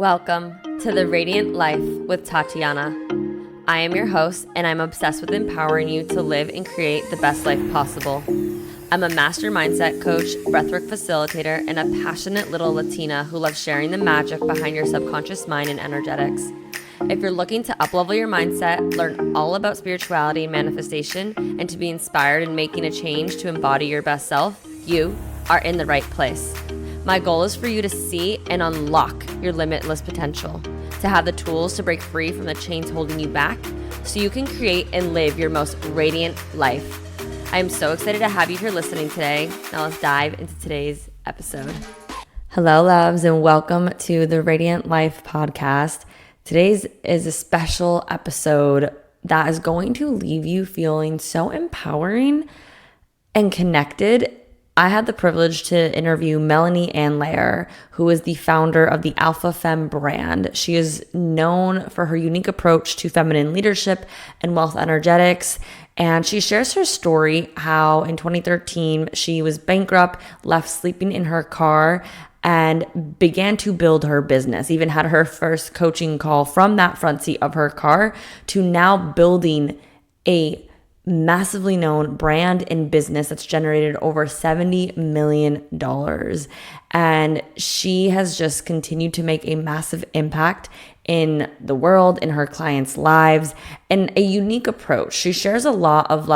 Welcome to the Radiant Life with Tatiana. I am your host, and I'm obsessed with empowering you to live and create the best life possible. I'm a master mindset coach, breathwork facilitator, and a passionate little Latina who loves sharing the magic behind your subconscious mind and energetics. If you're looking to uplevel your mindset, learn all about spirituality and manifestation, and to be inspired in making a change to embody your best self, you are in the right place. My goal is for you to see and unlock your limitless potential, to have the tools to break free from the chains holding you back so you can create and live your most radiant life. I am so excited to have you here listening today. Now let's dive into today's episode. Hello, loves, and welcome to the Radiant Life podcast. Today's is a special episode that is going to leave you feeling so empowering and connected. I had the privilege to interview Mélanie who is the founder of the Femme brand. She is known for her unique approach to feminine leadership and wealth energetics. And she shares her story, how in 2013, she was bankrupt, left sleeping in her car, and began to build her business. Even had her first coaching call from that front seat of her car to now building a massively known brand and business that's generated over $70 million. And she has just continued to make a massive impact in the world, in her clients' lives, and a unique approach. She shares a lot of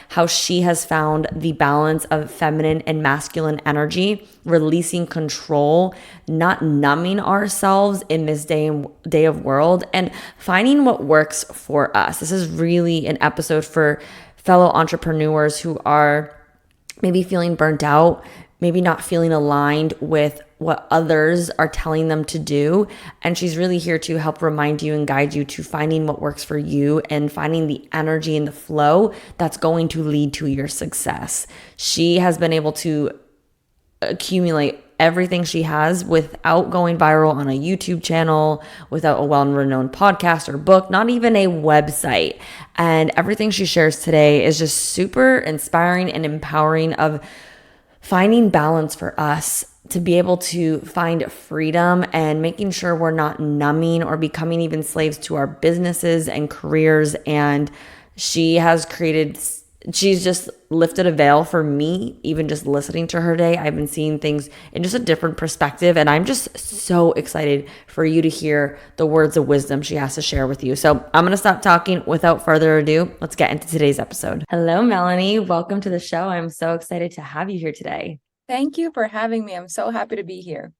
how she has found the balance of feminine and masculine energy, releasing control, not numbing ourselves in this day of world, and finding what works for us. This is really an episode for fellow entrepreneurs who are maybe feeling burnt out, maybe not feeling aligned with what others are telling them to do. And she's really here to help remind you and guide you to finding what works for you and finding the energy and the flow that's going to lead to your success. She has been able to accumulate everything she has without going viral on a YouTube channel, without a well-renowned podcast or book, not even a website. And everything she shares today is just super inspiring and empowering of finding balance for us to be able to find freedom and making sure we're not numbing or becoming even slaves to our businesses and careers. And she's just lifted a veil for me, even just listening to her day. I've been seeing things in just a different perspective, and I'm just so excited for you to hear the words of wisdom she has to share with you. So I'm going to stop talking without further ado. Let's get into today's episode. Hello, Mélanie. Welcome to the show. I'm so excited to have you here today. Thank you for having me. I'm so happy to be here.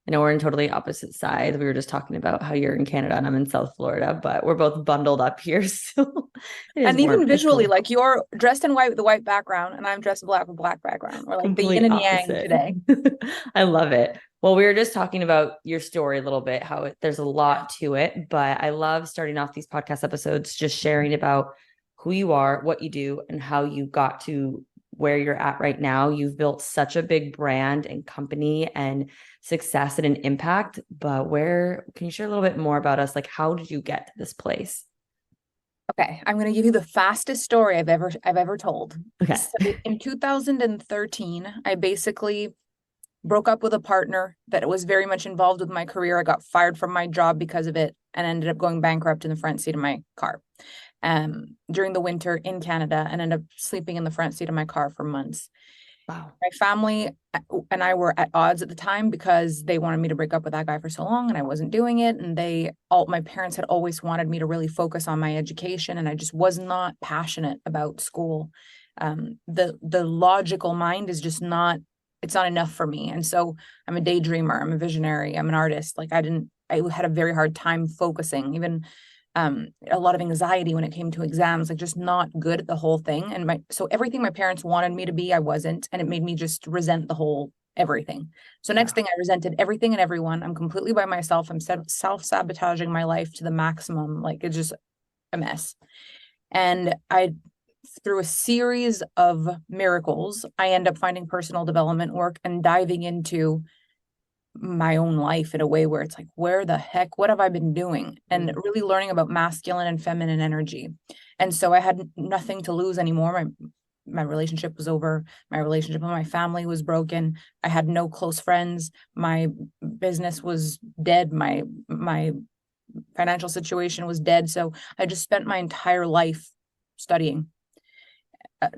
I know we're in totally opposite sides. We were just talking about how you're in Canada and I'm in South Florida, but we're both bundled up here. So and even visually, like you're dressed in white with a white background and I'm dressed in black with a black background. We're like complete the yin and yang today. I love it. Well, we were just talking about your story a little bit, there's a lot to it, but I love starting off these podcast episodes, just sharing about who you are, what you do, and how you got to where you're at right now. You've built such a big brand and company and success and an impact, but can you share a little bit more about us? Like, how did you get to this place? Okay, I'm going to give you the fastest story I've ever told. Okay. So in 2013, I basically broke up with a partner that was very much involved with my career. I got fired from my job because of it and ended up going bankrupt in the front seat of my car during the winter in Canada, and ended up sleeping in the front seat of my car for months. Wow. My family and I were at odds at the time because they wanted me to break up with that guy for so long and I wasn't doing it. And my parents had always wanted me to really focus on my education, and I just was not passionate about school. The logical mind is just it's not enough for me. And so I'm a daydreamer, I'm a visionary, I'm an artist. Like I had a very hard time focusing, even a lot of anxiety when it came to exams, like just not good at the whole thing. And so everything my parents wanted me to be, I wasn't. And it made me just resent the whole everything. So next thing, I resented everything and everyone. I'm completely by myself. I'm self-sabotaging my life to the maximum. Like it's just a mess. And through a series of miracles, I end up finding personal development work and diving into my own life in a way where it's like, where the heck, what have I been doing? And really learning about masculine and feminine energy. And so I had nothing to lose anymore. My relationship was over. My relationship with my family was broken. I had no close friends. My business was dead. My my financial situation was dead. So I just spent my entire life studying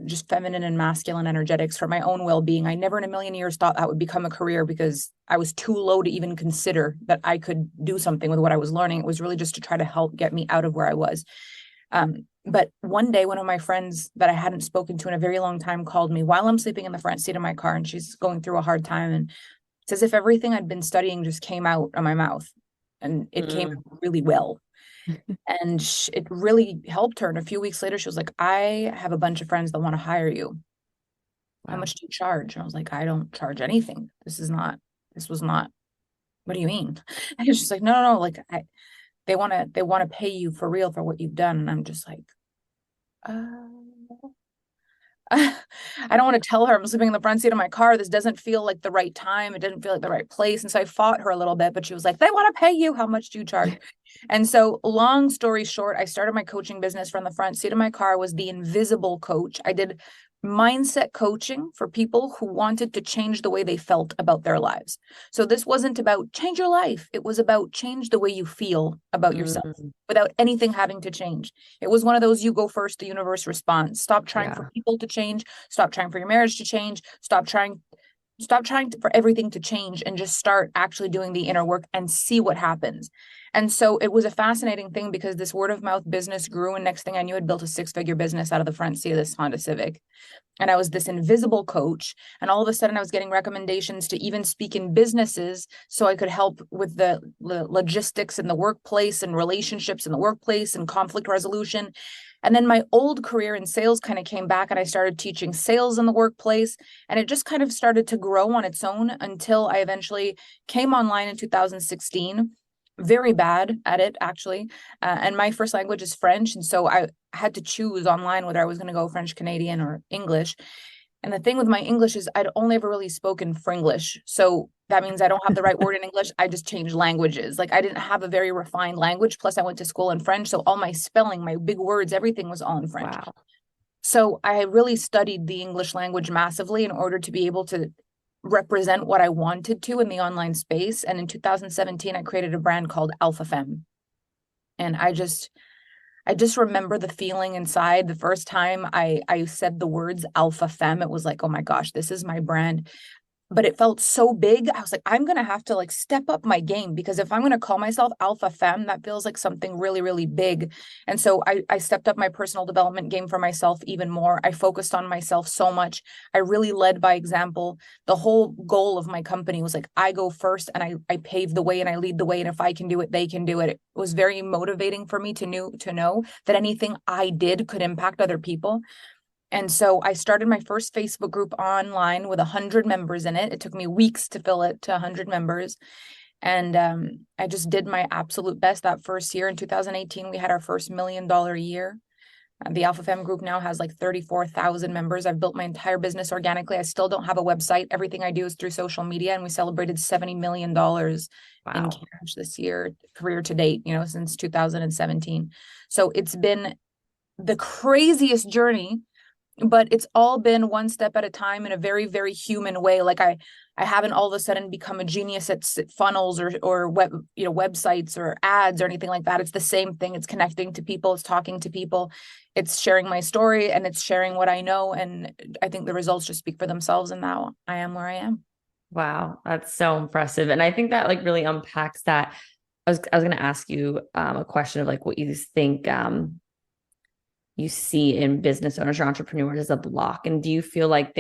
just feminine and masculine energetics for my own well-being. I never in a million years thought that would become a career because I was too low to even consider that I could do something with what I was learning. It was really just to try to help get me out of where I was. But one day, one of my friends that I hadn't spoken to in a very long time called me while I'm sleeping in the front seat of my car, and she's going through a hard time. And it's as if everything I'd been studying just came out of my mouth, and it came out really well. And it really helped her. And a few weeks later, she was like, I have a bunch of friends that want to hire you. How much do you charge? And I was like, I don't charge anything. This was not, what do you mean? And she's like, no. Like they want to pay you for real for what you've done. And I'm just like, I don't want to tell her I'm sleeping in the front seat of my car. This doesn't feel like the right time. It didn't feel like the right place. And so I fought her a little bit, but she was like, they want to pay you. How much do you charge? And so long story short, I started my coaching business from the front seat of my car, was the invisible coach. I did mindset coaching for people who wanted to change the way they felt about their lives. So this wasn't about change your life. It was about change the way you feel about yourself without anything having to change. It was one of those, you go first, the universe responds. Stop trying for people to change. Stop trying for your marriage to change. Stop trying for everything to change, and just start actually doing the inner work and see what happens. And so it was a fascinating thing because this word of mouth business grew. And next thing I knew, I'd built a 6-figure business out of the front seat of this Honda Civic. And I was this invisible coach. And all of a sudden I was getting recommendations to even speak in businesses so I could help with the logistics in the workplace and relationships in the workplace and conflict resolution. And then my old career in sales kind of came back, and I started teaching sales in the workplace. And it just kind of started to grow on its own until I eventually came online in 2016. Very bad at it, actually. And my first language is French. And so I had to choose online whether I was going to go French Canadian or English. And the thing with my English is I'd only ever really spoken Fringlish. So that means I don't have the right word in English. I just changed languages. Like I didn't have a very refined language. Plus I went to school in French. So all my spelling, my big words, everything was all in French. Wow. So I really studied the English language massively in order to be able to represent what I wanted to in the online space. And in 2017, I created a brand called Femme. And I just remember the feeling inside the first time I said the words Femme. It was like, oh my gosh, this is my brand. But it felt so big. I was like, I'm going to have to like step up my game, because if I'm going to call myself Femme, that feels like something really, really big. And so I stepped up my personal development game for myself even more. I focused on myself so much. I really led by example. The whole goal of my company was like, I go first and I pave the way and I lead the way. And if I can do it, they can do it. It was very motivating for me to know that anything I did could impact other people. And so I started my first Facebook group online with 100 members in it. It took me weeks to fill it to 100 members. And I just did my absolute best that first year. In 2018, we had our first $1 million year. The Femme group now has like 34,000 members. I've built my entire business organically. I still don't have a website. Everything I do is through social media. And we celebrated $70 million in cash this year, career to date, since 2017. So it's been the craziest journey, but it's all been one step at a time in a very, very human way. Like I haven't all of a sudden become a genius at funnels or web, websites or ads or anything like that. It's the same thing. It's connecting to people. It's talking to people. It's sharing my story, and it's sharing what I know. And I think the results just speak for themselves. And now I am where I am. Wow. That's so impressive. And I think that like really unpacks that. I was going to ask you a question of like what you think, you see in business owners or entrepreneurs as a block? And do you feel like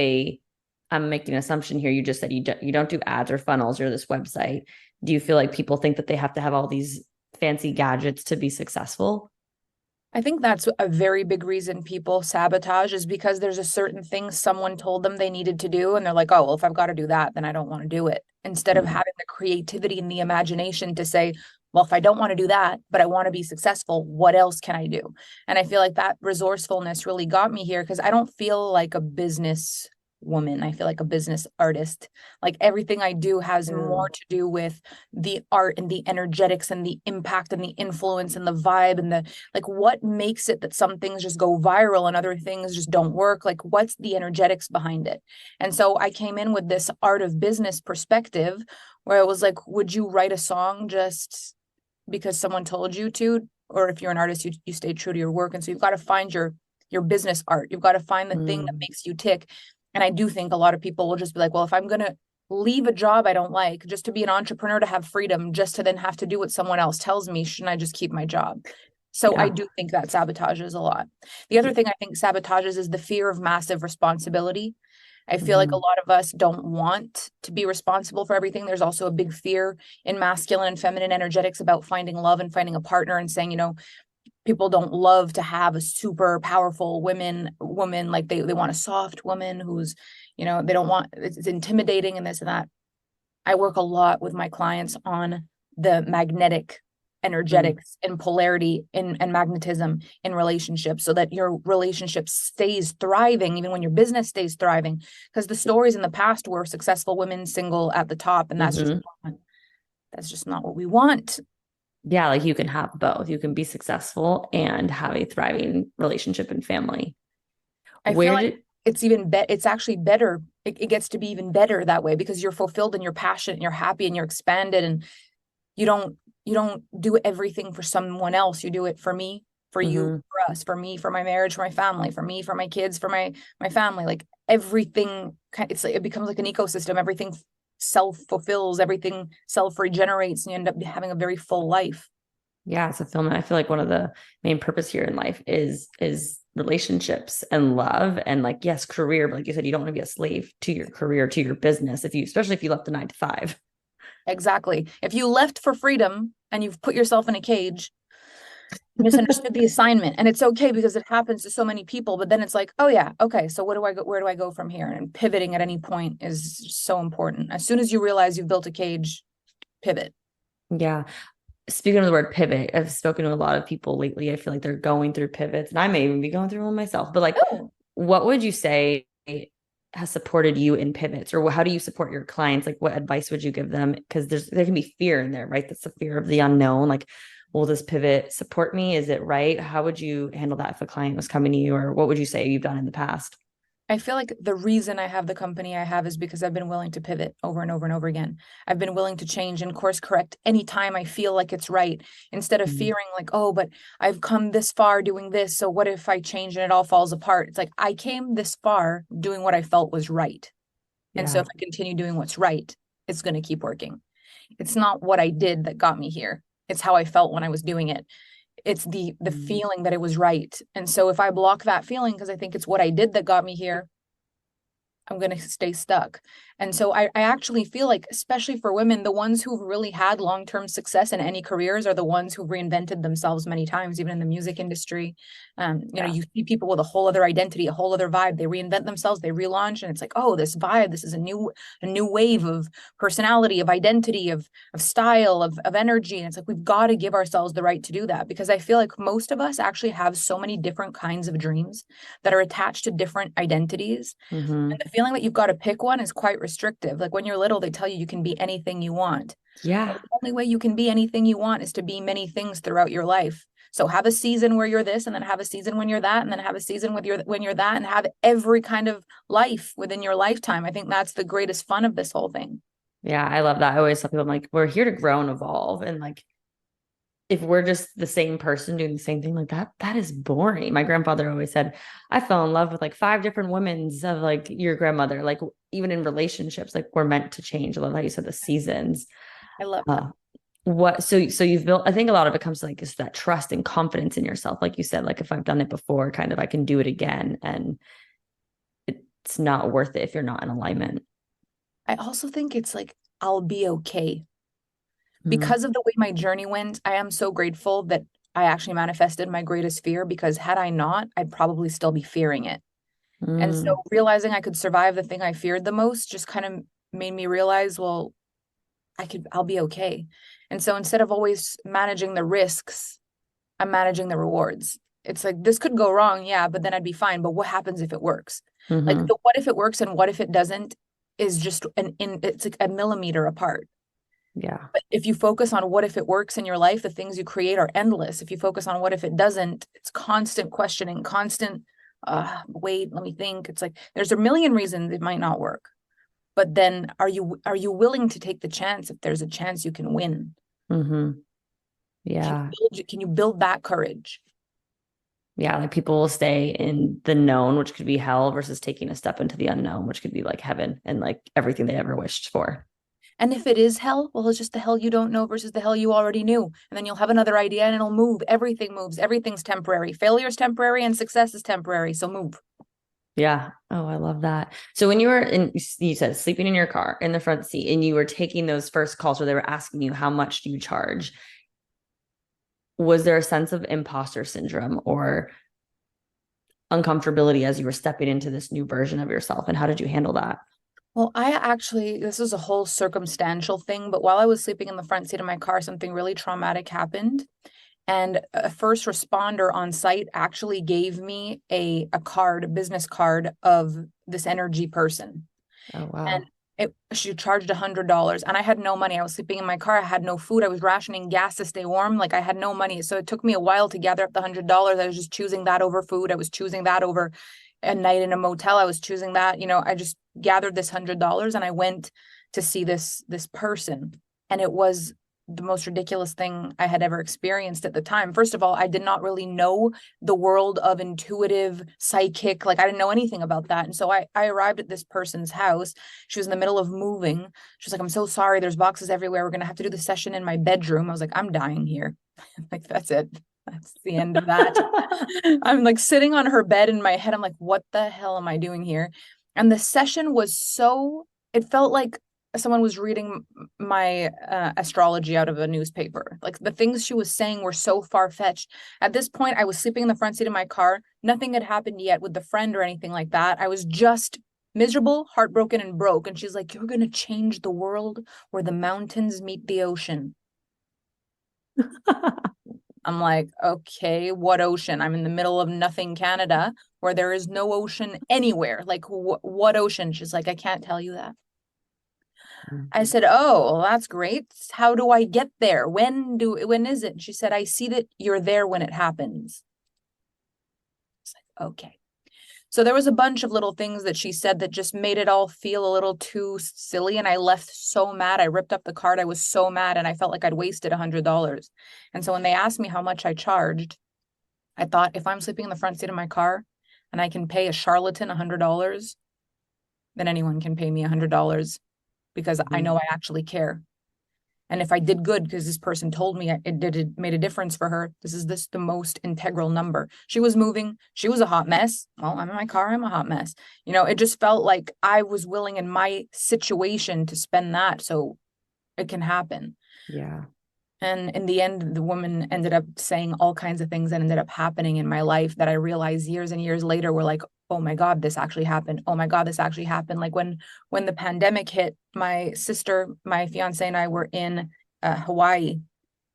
I'm making an assumption here. You just said you don't do ads or funnels or this website. Do you feel like people think that they have to have all these fancy gadgets to be successful? I think that's a very big reason people sabotage, is because there's a certain thing someone told them they needed to do. And they're like, oh, well, if I've got to do that, then I don't want to do it. Instead of having the creativity and the imagination to say, well, if I don't want to do that, but I want to be successful, what else can I do? And I feel like that resourcefulness really got me here, because I don't feel like a business woman. I feel like a business artist. Like everything I do has more to do with the art and the energetics and the impact and the influence and the vibe and the like, what makes it that some things just go viral and other things just don't work? Like, what's the energetics behind it? And so I came in with this art of business perspective where I was like, would you write a song just because someone told you to, or if you're an artist, you stay true to your work. And so you've got to find your business art. You've got to find the thing that makes you tick. And I do think a lot of people will just be like, well, if I'm going to leave a job I don't like just to be an entrepreneur, to have freedom, just to then have to do what someone else tells me, shouldn't I just keep my job? So I do think that sabotages a lot. The other thing I think sabotages is the fear of massive responsibility. I feel like a lot of us don't want to be responsible for everything. There's also a big fear in masculine and feminine energetics about finding love and finding a partner, and saying, people don't love to have a super powerful woman. Like they want a soft woman who's, they don't want, it's intimidating and this and that. I work a lot with my clients on the magnetic energetics and polarity and magnetism in relationships, so that your relationship stays thriving even when your business stays thriving. Because the stories in the past were successful women single at the top, and that's just not what we want. Yeah, like you can have both. You can be successful and have a thriving relationship and family. I feel like it's even it's actually better. It gets to be even better that way, because you're fulfilled and you're passionate and you're happy and you're expanded, and you don't do everything for someone else. You do it for me, for you, for us, for me, for my marriage, for my family, for me, for my kids, for my family. Like everything, it's like it becomes like an ecosystem. Everything self-fulfills, everything self-regenerates, and you end up having a very full life. Yeah, it's fulfillment. I feel like one of the main purpose here in life is relationships and love, and like, yes, career, but like you said, you don't want to be a slave to your career, to your business, especially if you left the 9 to 5. Exactly. If you left for freedom and you've put yourself in a cage, misunderstood the assignment, and it's okay because it happens to so many people, but then it's like, oh yeah, okay, so where do I go from here? And pivoting at any point is so important. As soon as you realize you've built a cage, pivot. Yeah. Speaking of the word pivot, I've spoken to a lot of people lately. I feel like they're going through pivots, and I may even be going through one myself, but like, what would you say has supported you in pivots, or how do you support your clients? Like, what advice would you give them? Because there can be fear in there, right? That's the fear of the unknown. Like, will this pivot support me? Is it right? How would you handle that if a client was coming to you, or what would you say you've done in the past? I feel like the reason I have the company I have is because I've been willing to pivot over and over and over again. I've been willing to change and course correct anytime I feel like it's right, instead of fearing like, oh, but I've come this far doing this, so what if I change and it all falls apart? It's like, I came this far doing what I felt was right. And so if I continue doing what's right, it's going to keep working. It's not what I did that got me here. It's how I felt when I was doing it. It's the feeling that it was right. And so if I block that feeling because I think it's what I did that got me here, I'm going to stay stuck. And so I actually feel like, especially for women, the ones who've really had long-term success in any careers are the ones who've reinvented themselves many times, even in the music industry. You see people with a whole other identity, a whole other vibe. They reinvent themselves, they relaunch, and it's like, oh, this vibe, this is a new wave of personality, of identity, of style, of energy. And it's like, we've got to give ourselves the right to do that, because I feel like most of us actually have so many different kinds of dreams that are attached to different identities. And the feeling that you've got to pick one is quite restrictive. Like when you're little, they tell you can be anything you want. Yeah. But the only way you can be anything you want is to be many things throughout your life. So have a season where you're this, and then have a season when you're that, and then have a season when you're that, and have every kind of life within your lifetime. I think that's the greatest fun of this whole thing. Yeah, I love that. I always tell people, I'm like, we're here to grow and evolve. And like, if we're just the same person doing the same thing like that is boring. My grandfather always said, I fell in love with like 5 different women's of like your grandmother. Like even in relationships, like we're meant to change. I love how you said the seasons. I love that. So you've built, I think a lot of it comes to like just that trust and confidence in yourself. Like you said, like if I've done it before, kind of, I can do it again. And it's not worth it if you're not in alignment. I also think it's like, I'll be okay. Because of the way my journey went, I am so grateful that I actually manifested my greatest fear, because had I not, I'd probably still be fearing it. And so realizing I could survive the thing I feared the most just kind of made me realize, well, I'll be okay. And so instead of always managing the risks, I'm managing the rewards. It's like, this could go wrong, yeah, but then I'd be fine. But what happens if it works? Like the what if it works and what if it doesn't is just it's like a millimeter apart. Yeah. But if you focus on what if it works in your life, the things you create are endless. If you focus on what if it doesn't, it's constant questioning, constant, wait, let me think. It's like, there's a million reasons it might not work. But then are you willing to take the chance if there's a chance you can win? Yeah. Can you build that courage? Yeah. Like people will stay in the known, which could be hell, versus taking a step into the unknown, which could be like heaven and like everything they ever wished for. And if it is hell, well, it's just the hell you don't know versus the hell you already knew. And then you'll have another idea and it'll move. Everything moves. Everything's temporary. Failure is temporary and success is temporary. So move. Yeah. Oh, I love that. So when you were in, you said sleeping in your car in the front seat and you were taking those first calls where they were asking you, how much do you charge? Was there a sense of imposter syndrome or uncomfortability as you were stepping into this new version of yourself? And how did you handle that? Well, this is a whole circumstantial thing, but while I was sleeping in the front seat of my car, something really traumatic happened. And a first responder on site actually gave me a card, a business card of this energy person. Oh, And wow. she charged $100 and I had no money. I was sleeping in my car. I had no food. I was rationing gas to stay warm. Like I had no money. So it took me a while to gather up the $100. I was just choosing that over food. I was choosing that over a night in a motel. I was choosing that, I just gathered this $100 and I went to see this person. And it was the most ridiculous thing I had ever experienced at the time. First of all, I did not really know the world of intuitive psychic. Like I didn't know anything about that. And so I arrived at this person's house. She was in the middle of moving. She was like, I'm so sorry. There's boxes everywhere. We're going to have to do the session in my bedroom. I was like, I'm dying here. Like, that's it. That's the end of that. I'm like sitting on her bed in my head. I'm like, what the hell am I doing here? And the session was it felt like someone was reading my astrology out of a newspaper. Like the things she was saying were so far-fetched. At this point, I was sleeping in the front seat of my car. Nothing had happened yet with the friend or anything like that. I was just miserable, heartbroken, and broke. And she's like, you're going to change the world where the mountains meet the ocean. I'm like, okay, what ocean? I'm in the middle of nothing, Canada, where there is no ocean anywhere. Like, what ocean? She's like, I can't tell you that. I said, oh, well, that's great. How do I get there? When is it? And she said, I see that you're there when it happens. It's like, okay. So there was a bunch of little things that she said that just made it all feel a little too silly. And I left so mad. I ripped up the card. I was so mad and I felt like I'd wasted $100. And so when they asked me how much I charged, I thought if I'm sleeping in the front seat of my car and I can pay a charlatan $100, then anyone can pay me $100 because I know I actually care. And if I did good because this person told me it made a difference for her, this is the most integral number. She was moving. She was a hot mess. Well, I'm in my car. I'm a hot mess. It just felt like I was willing in my situation to spend that so it can happen. Yeah. And in the end, the woman ended up saying all kinds of things that ended up happening in my life that I realized years and years later were like, oh my God, this actually happened. Oh my God, this actually happened. Like when the pandemic hit, my sister, my fiance, and I were in Hawaii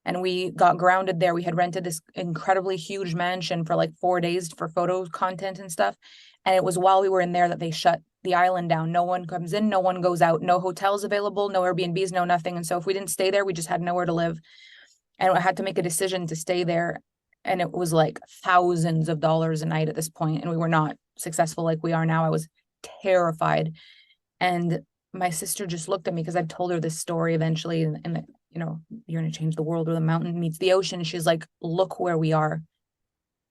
and we got grounded there. We had rented this incredibly huge mansion for like 4 days for photo content and stuff. And it was while we were in there that they shut the island down. No one comes in, no one goes out, no hotels available, no Airbnbs, no nothing. And so if we didn't stay there, we just had nowhere to live. And I had to make a decision to stay there. And it was like thousands of dollars a night at this point. And we were not successful like we are now. I was terrified. And my sister just looked at me because I've told her this story eventually. And you're going to change the world where the mountain meets the ocean. She's like, look where we are.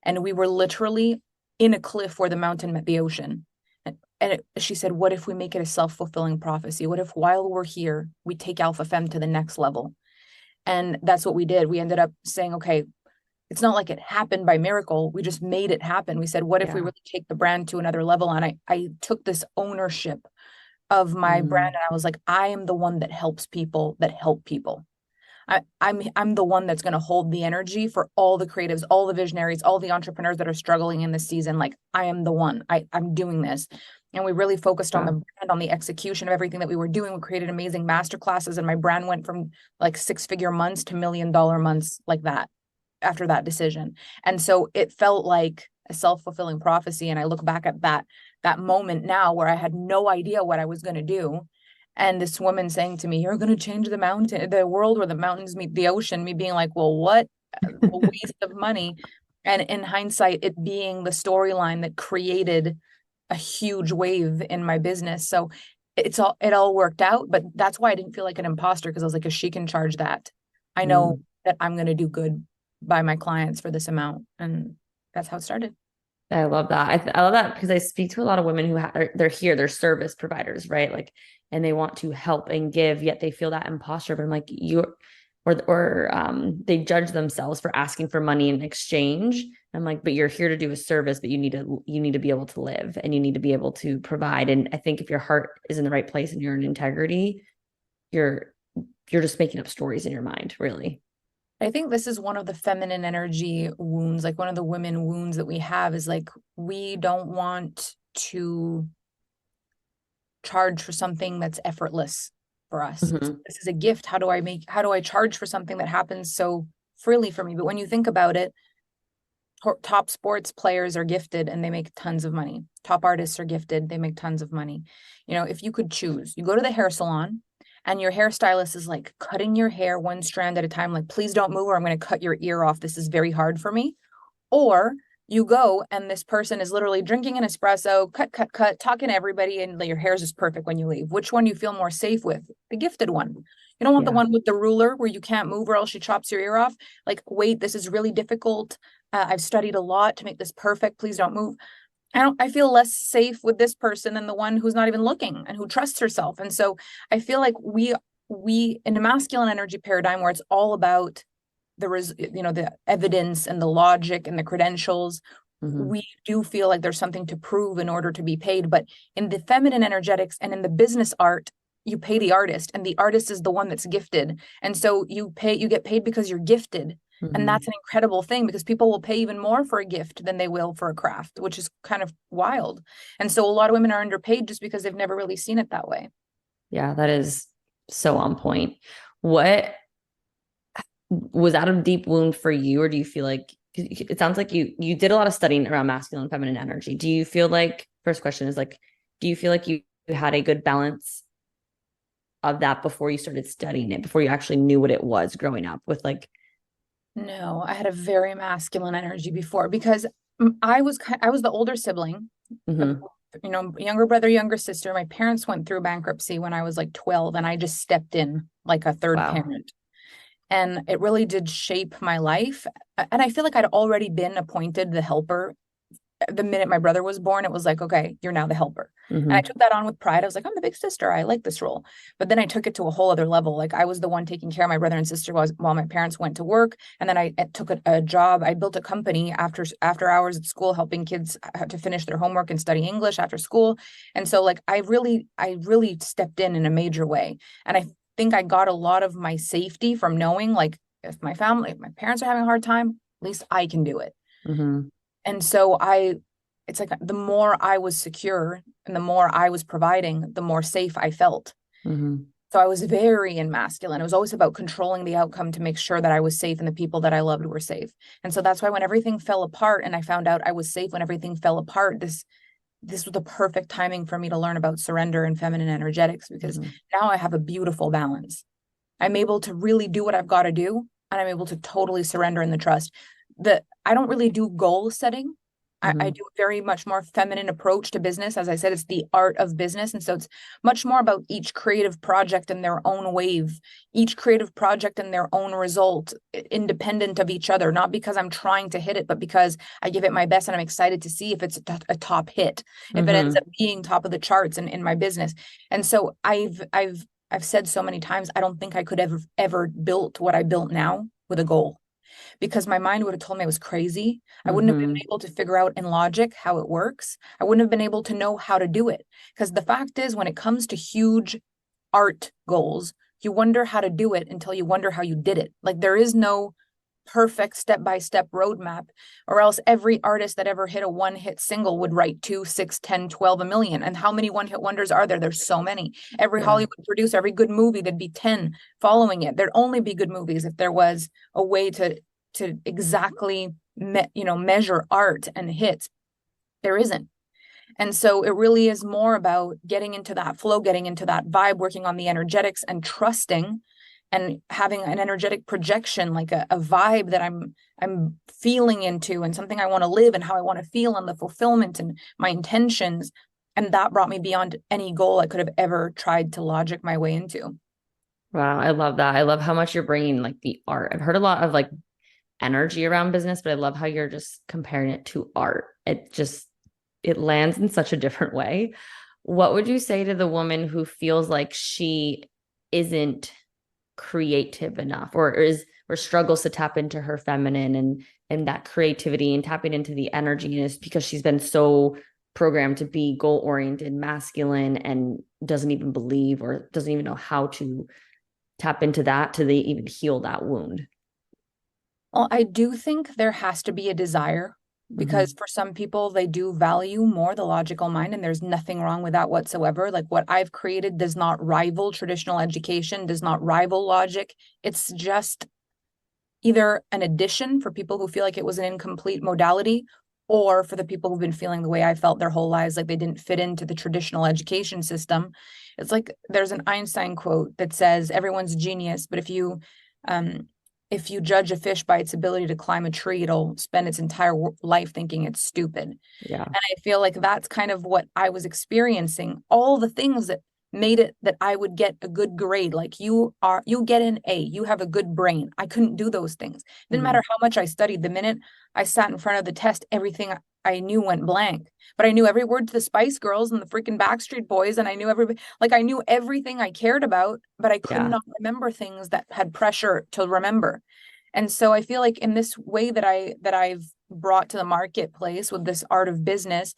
And we were literally in a cliff where the mountain met the ocean. And she said, what if we make it a self-fulfilling prophecy? What if while we're here, we take Alpha Femme to the next level? And that's what we did. We ended up saying, okay, it's not like it happened by miracle. We just made it happen. We said, what if we really take the brand to another level? And I took this ownership of my brand. And I was like, I am the one that helps people that help people. I'm the one that's going to hold the energy for all the creatives, all the visionaries, all the entrepreneurs that are struggling in this season. Like I am the one. I'm doing this. And we really focused on the brand, on the execution of everything that we were doing. We created amazing masterclasses, and my brand went from like 6-figure months to $1 million months like that after that decision. And so it felt like a self-fulfilling prophecy. And I look back at that moment now where I had no idea what I was going to do. And this woman saying to me, you're going to change the world where the mountains meet the ocean. Me being like, well, what a waste of money. And in hindsight, it being the storyline that created a huge wave in my business. So it all worked out, but that's why I didn't feel like an imposter, because I was like, if she can charge that, I know that I'm going to do good by my clients for this amount. And that's how it started. I love that. I love that because I speak to a lot of women who they're here, they're service providers, right? Like, and they want to help and give, yet they feel that imposter. But I'm like, they judge themselves for asking for money in exchange. I'm like, but you're here to do a service, but you need to be able to live and you need to be able to provide. And I think if your heart is in the right place and you're in integrity, you're just making up stories in your mind, really. I think this is one of the feminine energy wounds, like one of the women wounds that we have is like, we don't want to charge for something that's effortless for us. Mm-hmm. This is a gift. How do I charge for something that happens so freely for me? But when you think about it, top sports players are gifted and they make tons of money. Top artists are gifted, they make tons of money. You know, if you could choose, you go to the hair salon and your hairstylist is like cutting your hair one strand at a time, like, please don't move or I'm going to cut your ear off. This is very hard for me. Or you go and this person is literally drinking an espresso, cut, talking to everybody, and your hair's just perfect when you leave. Which one do you feel more safe with? The gifted one. You don't want the one with the ruler where you can't move or else she chops your ear off. Like, wait, this is really difficult. I've studied a lot to make this perfect. Please don't move. I feel less safe with this person than the one who's not even looking and who trusts herself. And so I feel like we in a masculine energy paradigm where it's all about the evidence and the logic and the credentials, we do feel like there's something to prove in order to be paid. But in the feminine energetics and in the business art, you pay the artist, and the artist is the one that's gifted. And so you get paid because you're gifted. And that's an incredible thing because people will pay even more for a gift than they will for a craft, which is kind of wild. And so a lot of women are underpaid just because they've never really seen it that way. Yeah, that is so on point. What was that a deep wound for you, or do you feel like it sounds like you did a lot of studying around masculine and feminine energy? Do you feel like, first question is like, do you feel like you had a good balance of that before you started studying it, before you actually knew what it was growing up with like? No, I had a very masculine energy before because I was the older sibling, younger brother, younger sister. My parents went through bankruptcy when I was like 12 and I just stepped in like a third parent. And it really did shape my life. And I feel like I'd already been appointed the helper. The minute my brother was born, it was like, okay, you're now the helper. And I took that on with pride. I was like, I'm the big sister. I like this role. But then I took it to a whole other level. Like I was the one taking care of my brother and sister while my parents went to work. And then I took a job. I built a company after hours at school, helping kids to finish their homework and study English after school. And so like, I really stepped in a major way. And I think I got a lot of my safety from knowing like, if my parents are having a hard time, at least I can do it. And so it's like the more I was secure and the more I was providing, the more safe I felt. So I was very in masculine. It was always about controlling the outcome to make sure that I was safe and the people that I loved were safe. And so that's why when everything fell apart and I found out I was safe when everything fell apart, this was the perfect timing for me to learn about surrender and feminine energetics, because now I have a beautiful balance. I'm able to really do what I've got to do, and I'm able to totally surrender in the trust. I don't really do goal setting. I do a very much more feminine approach to business. As I said, it's the art of business. And so it's much more about each creative project in their own wave, each creative project in their own result, independent of each other, not because I'm trying to hit it, but because I give it my best and I'm excited to see if it's a top hit, if it ends up being top of the charts in my business. And so I've said so many times, I don't think I could ever built what I built now with a goal, because my mind would have told me I was crazy. I wouldn't have been able to figure out in logic how it works. I wouldn't have been able to know how to do it. Because the fact is, when it comes to huge art goals, you wonder how to do it until you wonder how you did it. Like there is no perfect step-by-step roadmap, or else every artist that ever hit a one-hit single would write 2, 6, 10, 12, a million. And how many one-hit wonders are there? There's so many. Every Hollywood producer, every good movie, there'd be 10 following it. There'd only be good movies if there was a way to exactly measure art and hits. There isn't. And so it really is more about getting into that flow, getting into that vibe, working on the energetics and trusting and having an energetic projection, like a vibe that I'm feeling into, and something I want to live and how I want to feel, and the fulfillment and my intentions. And that brought me beyond any goal I could have ever tried to logic my way into. Wow, I love that. I love how much you're bringing like the art. I've heard a lot of like energy around business, but I love how you're just comparing it to art. It lands in such a different way. What would you say to the woman who feels like she isn't creative enough or struggles to tap into her feminine and that creativity and tapping into the energy, and it's because she's been so programmed to be goal oriented masculine and doesn't even believe or doesn't even know how to tap into that to even heal that wound. Well, I do think there has to be a desire because for some people, they do value more the logical mind, and there's nothing wrong with that whatsoever. Like what I've created does not rival traditional education, does not rival logic. It's just either an addition for people who feel like it was an incomplete modality, or for the people who've been feeling the way I felt their whole lives, like they didn't fit into the traditional education system. It's like there's an Einstein quote that says, everyone's a genius, but um, if you judge a fish by its ability to climb a tree, it'll spend its entire life thinking it's stupid. Yeah. And I feel like that's kind of what I was experiencing. All the things that made it that I would get a good grade. Like you get an A, you have a good brain. I couldn't do those things. Didn't Mm-hmm. matter how much I studied. The minute I sat in front of the test, everything I knew went blank. But I knew every word to the Spice Girls and the freaking Backstreet Boys, and I knew I knew everything I cared about, but I could Yeah. not remember things that had pressure to remember. And so I feel like in this way that I've brought to the marketplace with this art of business,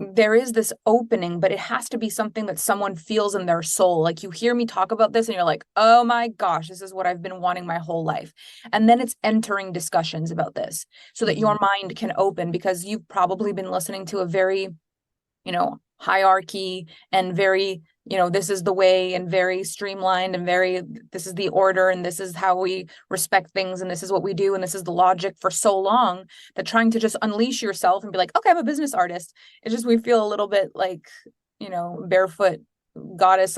there is this opening, but it has to be something that someone feels in their soul. Like you hear me talk about this and you're like, oh my gosh, this is what I've been wanting my whole life. And then it's entering discussions about this so that Mm-hmm. your mind can open, because you've probably been listening to a very, hierarchy and very, this is the way, and very streamlined and very, this is the order and this is how we respect things and this is what we do and this is the logic for so long, that trying to just unleash yourself and be like, okay, I'm a business artist. It's just, we feel a little bit like, barefoot goddess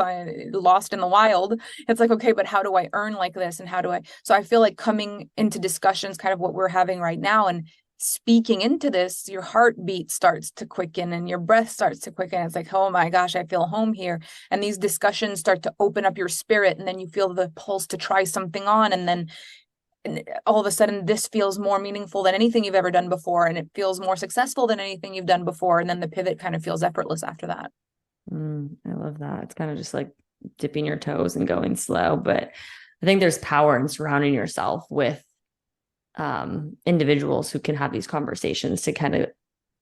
lost in the wild. It's like, okay, but how do I earn like this? And how do I? So I feel like coming into discussions, kind of what we're having right now, and speaking into this, your heartbeat starts to quicken and your breath starts to quicken. It's like, oh my gosh, I feel home here. And these discussions start to open up your spirit, and then you feel the pulse to try something on. And then all of a sudden, this feels more meaningful than anything you've ever done before. And it feels more successful than anything you've done before. And then the pivot kind of feels effortless after that. I love that. It's kind of just like dipping your toes and going slow. But I think there's power in surrounding yourself with individuals who can have these conversations to kind of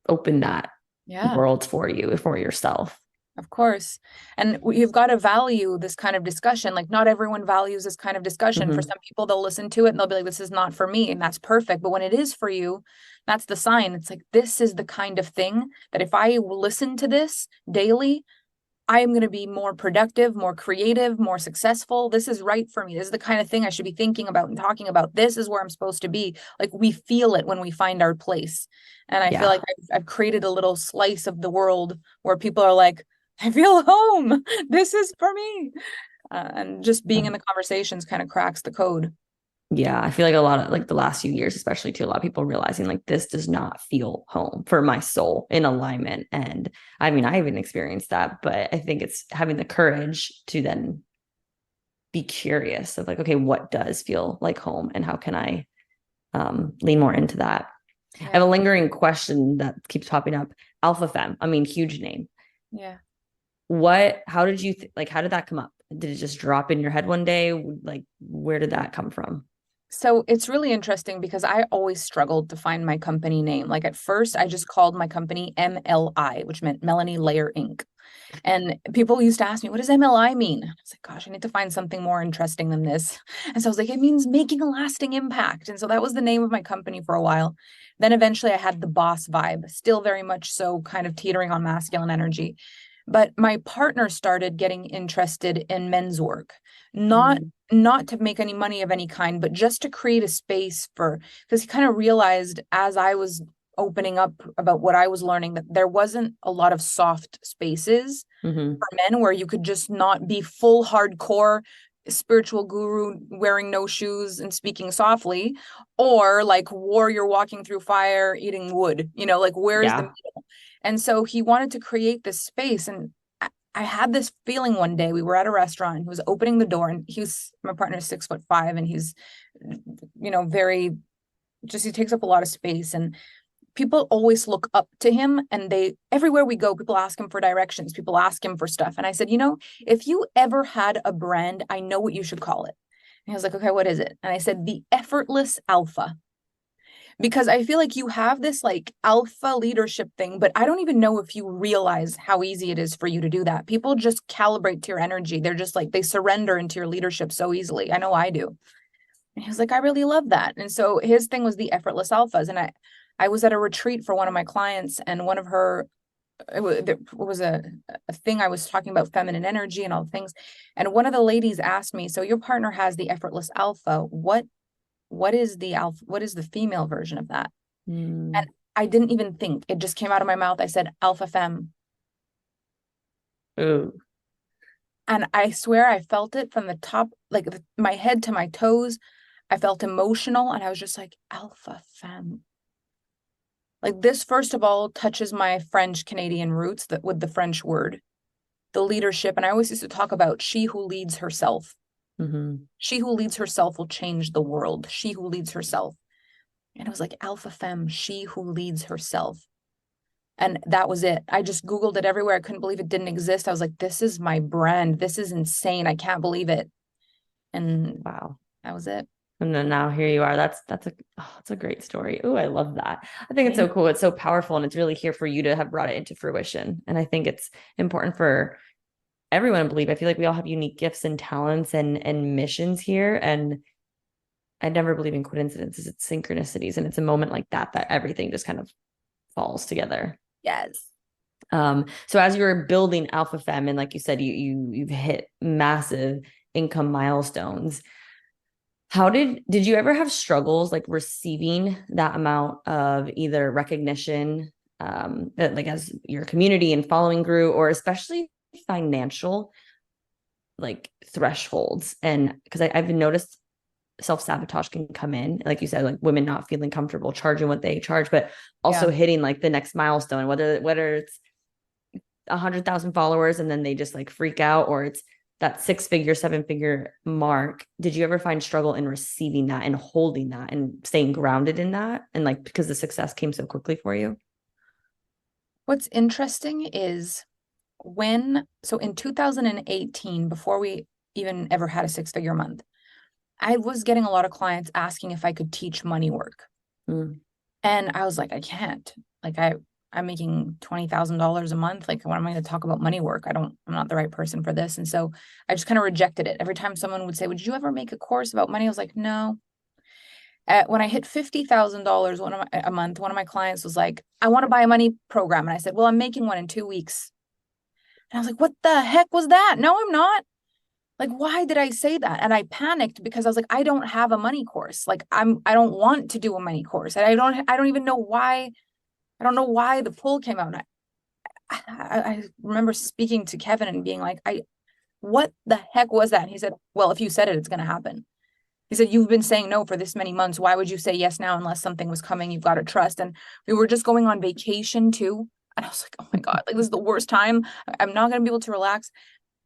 open that Yeah. world for you, for yourself. Of course. And you've got to value this kind of discussion. Like, not everyone values this kind of discussion. For Mm-hmm. some people, they'll listen to it and they'll be like, this is not for me. And that's perfect. But when it is for you, that's the sign. It's like, this is the kind of thing that if I listen to this daily, I am going to be more productive, more creative, more successful. This is right for me. This is the kind of thing I should be thinking about and talking about. This is where I'm supposed to be. Like, we feel it when we find our place. And I feel Yeah. like I've created a little slice of the world where people are like, I feel home. This is for me. And just being in the conversations kind of cracks the code. Yeah, I feel like a lot of like the last few years, especially to a lot of people realizing like this does not feel home for my soul in alignment. And I mean, I haven't experienced that, but I think it's having the courage to then be curious of like, okay, what does feel like home and how can I lean more into that? I have a Yeah. lingering question that keeps popping up. Alpha Femme, I mean, huge name. Yeah. How did you, like, how did that come up? Did it just drop in your head one day? Like, where did that come from? So it's really interesting because I always struggled to find my company name. Like at first, I just called my company MLI, which meant Melanie Layer Inc. And people used to ask me, what does MLI mean? I was like, gosh, I need to find something more interesting than this. And so I was like, it means making a lasting impact. And so that was the name of my company for a while. Then eventually I had the boss vibe, still very much so kind of teetering on masculine energy. But my partner started getting interested in men's work, not Mm. not to make any money of any kind, but just to create a space for, because he kind of realized as I was opening up about what I was learning, that there wasn't a lot of soft spaces Mm-hmm. for men where you could just not be full hardcore spiritual guru wearing no shoes and speaking softly, or like warrior walking through fire eating wood, like where's the Yeah. middle? And so he wanted to create this space, and I had this feeling one day. We were at a restaurant. He was opening the door, and my partner is 6'5", and he's, very just, he takes up a lot of space, and people always look up to him, and everywhere we go, people ask him for directions. People ask him for stuff. And I said, if you ever had a brand, I know what you should call it. And he was like, okay, what is it? And I said, the effortless alpha. Because I feel like you have this like alpha leadership thing, but I don't even know if you realize how easy it is for you to do that. People just calibrate to your energy. They're just like, they surrender into your leadership so easily. I know I do. And he was like, I really love that. And so his thing was the effortless alphas. And I was at a retreat for one of my clients, and there was a thing I was talking about feminine energy and all the things. And one of the ladies asked me, so your partner has the effortless alpha. What is the alpha? What is the female version of that? And I didn't even think. It just came out of my mouth. I said, alpha femme. Ooh. And I swear I felt it from the top, like my head to my toes. I felt emotional, and I was just like, alpha femme. Like this, first of all, touches my French Canadian roots with the French word, the leadership. And I always used to talk about she who leads herself. Mm-hmm. She who leads herself will change the world. She who leads herself. And it was like alpha femme, she who leads herself. And that was it. I just Googled it everywhere. I couldn't believe it didn't exist. I was like, this is my brand. This is insane. I can't believe it. And wow, that was it. And then now here you are. That's a great story. Oh, I love that. I think it's so cool. It's so powerful, and it's really here for you to have brought it into fruition. And I think it's important for everyone to believe. I feel like we all have unique gifts and talents and missions here. And I never believe in coincidences. It's synchronicities. And it's a moment like that everything just kind of falls together. Yes. So as you were building Alpha Femme, and like you said, you've hit massive income milestones. How did you ever have struggles like receiving that amount of either recognition, like as your community and following grew, or especially financial like thresholds? And because I've noticed self-sabotage can come in, like you said, like women not feeling comfortable charging what they charge, but also hitting like the next milestone, whether it's 100,000 followers and then they just like freak out, or it's that 6-figure, 7-figure mark. Did you ever find struggle in receiving that and holding that and staying grounded in that? And like, because the success came so quickly for you? What's interesting is in 2018, before we even ever had a 6-figure month, I was getting a lot of clients asking if I could teach money work. And I was like, I can't. Like I'm making $20,000 a month. Like, what am I going to talk about money work? I'm not the right person for this. And so I just kind of rejected it. Every time someone would say, would you ever make a course about money? I was like, no. When I hit $50,000 a month, one of my clients was like, I want to buy a money program. And I said, well, I'm making one in 2 weeks. And I was like, what the heck was that? No, I'm not. Like, why did I say that? And I panicked because I was like, I don't have a money course. Like, I don't want to do a money course. And I don't even know why. I don't know why the pull came out. I remember speaking to Kevin and being like, what the heck was that? And he said, well, if you said it, it's going to happen. He said, you've been saying no for this many months. Why would you say yes now unless something was coming? You've got to trust. And we were just going on vacation too. And I was like, oh my God, like this is the worst time. I'm not going to be able to relax.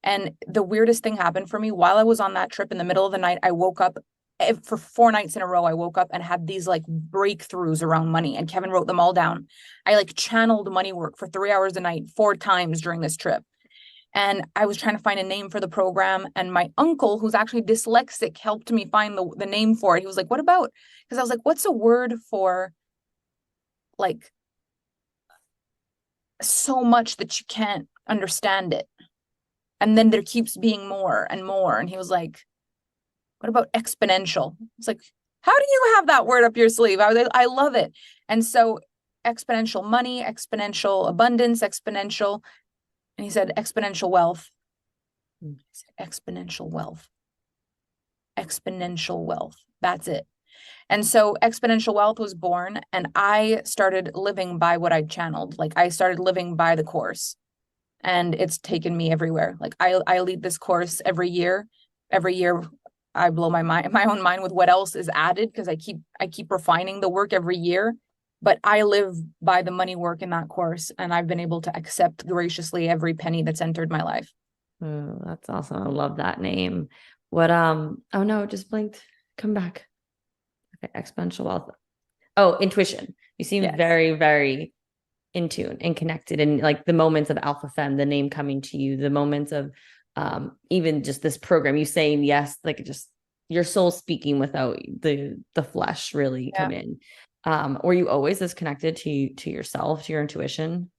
And the weirdest thing happened for me while I was on that trip. In the middle of the night, I woke up for 4 nights in a row. I woke up and had these like breakthroughs around money, and Kevin wrote them all down. I like channeled money work for 3 hours a night, 4 times during this trip. And I was trying to find a name for the program. And my uncle, who's actually dyslexic, helped me find the name for it. He was like, what about, because I was like, what's a word for like so much that you can't understand it? And then there keeps being more and more. And he was like, what about exponential? It's like, how do you have that word up your sleeve? I love it. And so exponential money, exponential abundance, exponential. And he said, exponential wealth. I said, exponential wealth. Exponential wealth. That's it. And so exponential wealth was born, and I started living by what I channeled. Like I started living by the course. And it's taken me everywhere. Like I lead this course every year. Every year I blow my own mind with what else is added, because I keep refining the work every year. but I live by the money work in that course, and I've been able to accept graciously every penny that's entered my life. Oh, that's awesome. I love that name. What, oh no, it just blinked. Come back. Okay, exponential wealth. Oh, intuition. You seem Yes. very, very in tune and connected, and like the moments of Alpha Femme, the name coming to you, the moments of even just this program, you saying yes, like just your soul speaking without the flesh really come in. Were you always this connected to yourself, to your intuition?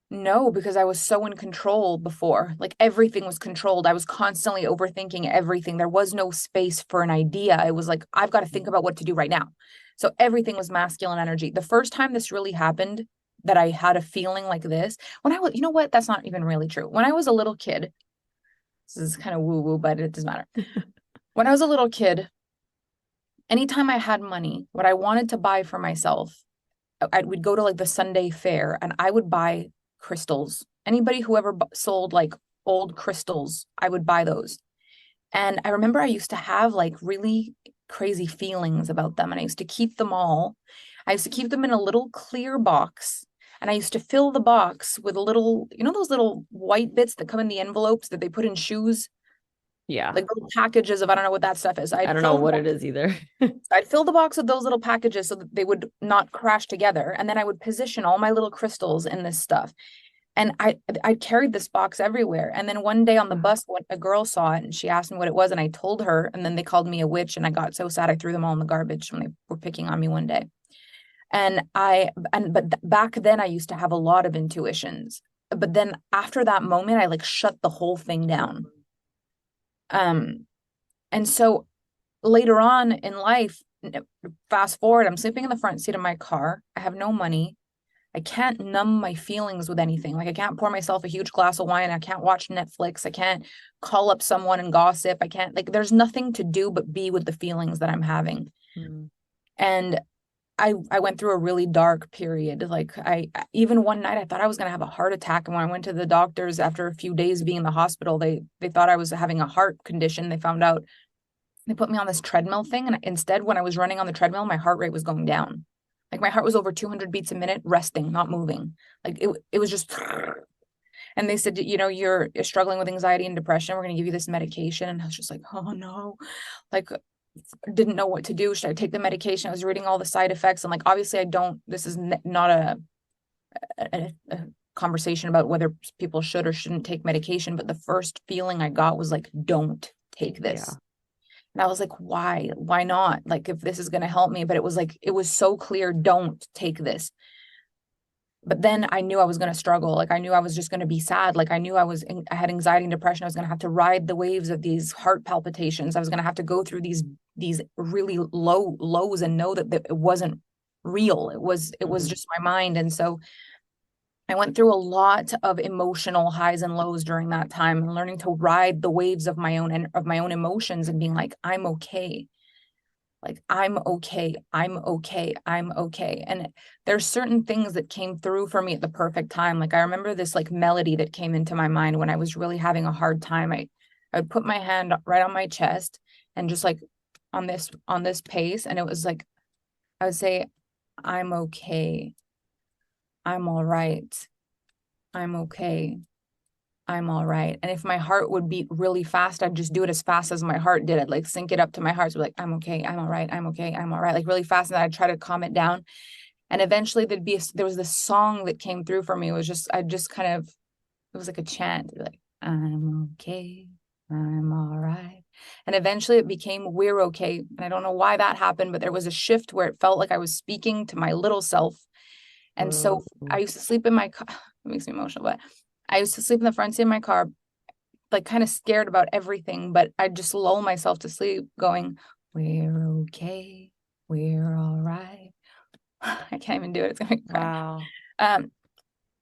No, because I was so in control before. Like everything was controlled. I was constantly overthinking everything. There was no space for an idea. It was like, I've got to think about what to do right now. So everything was masculine energy. The first time this really happened, that I had a feeling like this, when I was, you know what? That's not even really true. When I was a little kid, this is kind of woo woo, but it doesn't matter. When I was a little kid, anytime I had money, what I wanted to buy for myself, we'd go to like the Sunday fair and I would buy crystals. Anybody who ever sold like old crystals, I would buy those. And I remember I used to have like really crazy feelings about them, and I used to keep them all. I used to keep them in a little clear box, and I used to fill the box with a little, you know, those little white bits that come in the envelopes that they put in shoes, Yeah. like little packages of, I don't know what that stuff is. I don't know what it is either. I'd fill the box with those little packages so that they would not crash together. And then I would position all my little crystals in this stuff. And I carried this box everywhere. And then one day on the bus, a girl saw it and she asked me what it was. And I told her, and then they called me a witch. And I got so sad I threw them all in the garbage when they were picking on me one day. But back then I used to have a lot of intuitions. But then after that moment, I like shut the whole thing down. And so later on in life, fast forward, I'm sleeping in the front seat of my car. I have no money. I can't numb my feelings with anything. Like I can't pour myself a huge glass of wine. I can't watch Netflix. I can't call up someone and gossip. I can't, like, there's nothing to do but be with the feelings that I'm having. And I went through a really dark period. Like even one night I thought I was going to have a heart attack. And when I went to the doctors after a few days being in the hospital, they thought I was having a heart condition. They found out, they put me on this treadmill thing. And instead, when I was running on the treadmill, my heart rate was going down. Like my heart was over 200 beats a minute, resting, not moving. Like it was just, and they said, you know, you're struggling with anxiety and depression. We're going to give you this medication. And I was just like, oh no, like didn't know what to do. Should I take the medication? I was reading all the side effects. And like, obviously I don't, this is not a conversation about whether people should or shouldn't take medication. But the first feeling I got was like, don't take this. Yeah. And I was like, why? Why not? Like, if this is going to help me. But it was like, it was so clear, don't take this. But then I knew I was going to struggle. Like, I knew I was just going to be sad. Like, I knew I had anxiety and depression. I was going to have to ride the waves of these heart palpitations. I was going to have to go through these really lows and know that it wasn't real. It was just my mind. And so I went through a lot of emotional highs and lows during that time, and learning to ride the waves of my own emotions and being like, I'm okay. Like, I'm okay. I'm okay. I'm okay. And there's certain things that came through for me at the perfect time. Like I remember this like melody that came into my mind when I was really having a hard time. I would put my hand right on my chest and just like on this pace. And it was like, I would say, I'm okay. I'm all right. I'm okay. I'm all right. And if my heart would beat really fast, I'd just do it as fast as my heart did. I'd like sync it up to my heart. So like, I'm okay. I'm all right. I'm okay. I'm all right. Like really fast. And then I'd try to calm it down. And eventually there was this song that came through for me. It was just, it was like a chant. Like, I'm okay. I'm all right. And eventually it became, we're okay. And I don't know why that happened, but there was a shift where it felt like I was speaking to my little self. And so I used to sleep in my car. It makes me emotional, but I used to sleep in the front seat of my car, like kind of scared about everything, but I'd just lull myself to sleep going, we're okay. We're all right. I can't even do it. It's gonna make me cry. Wow.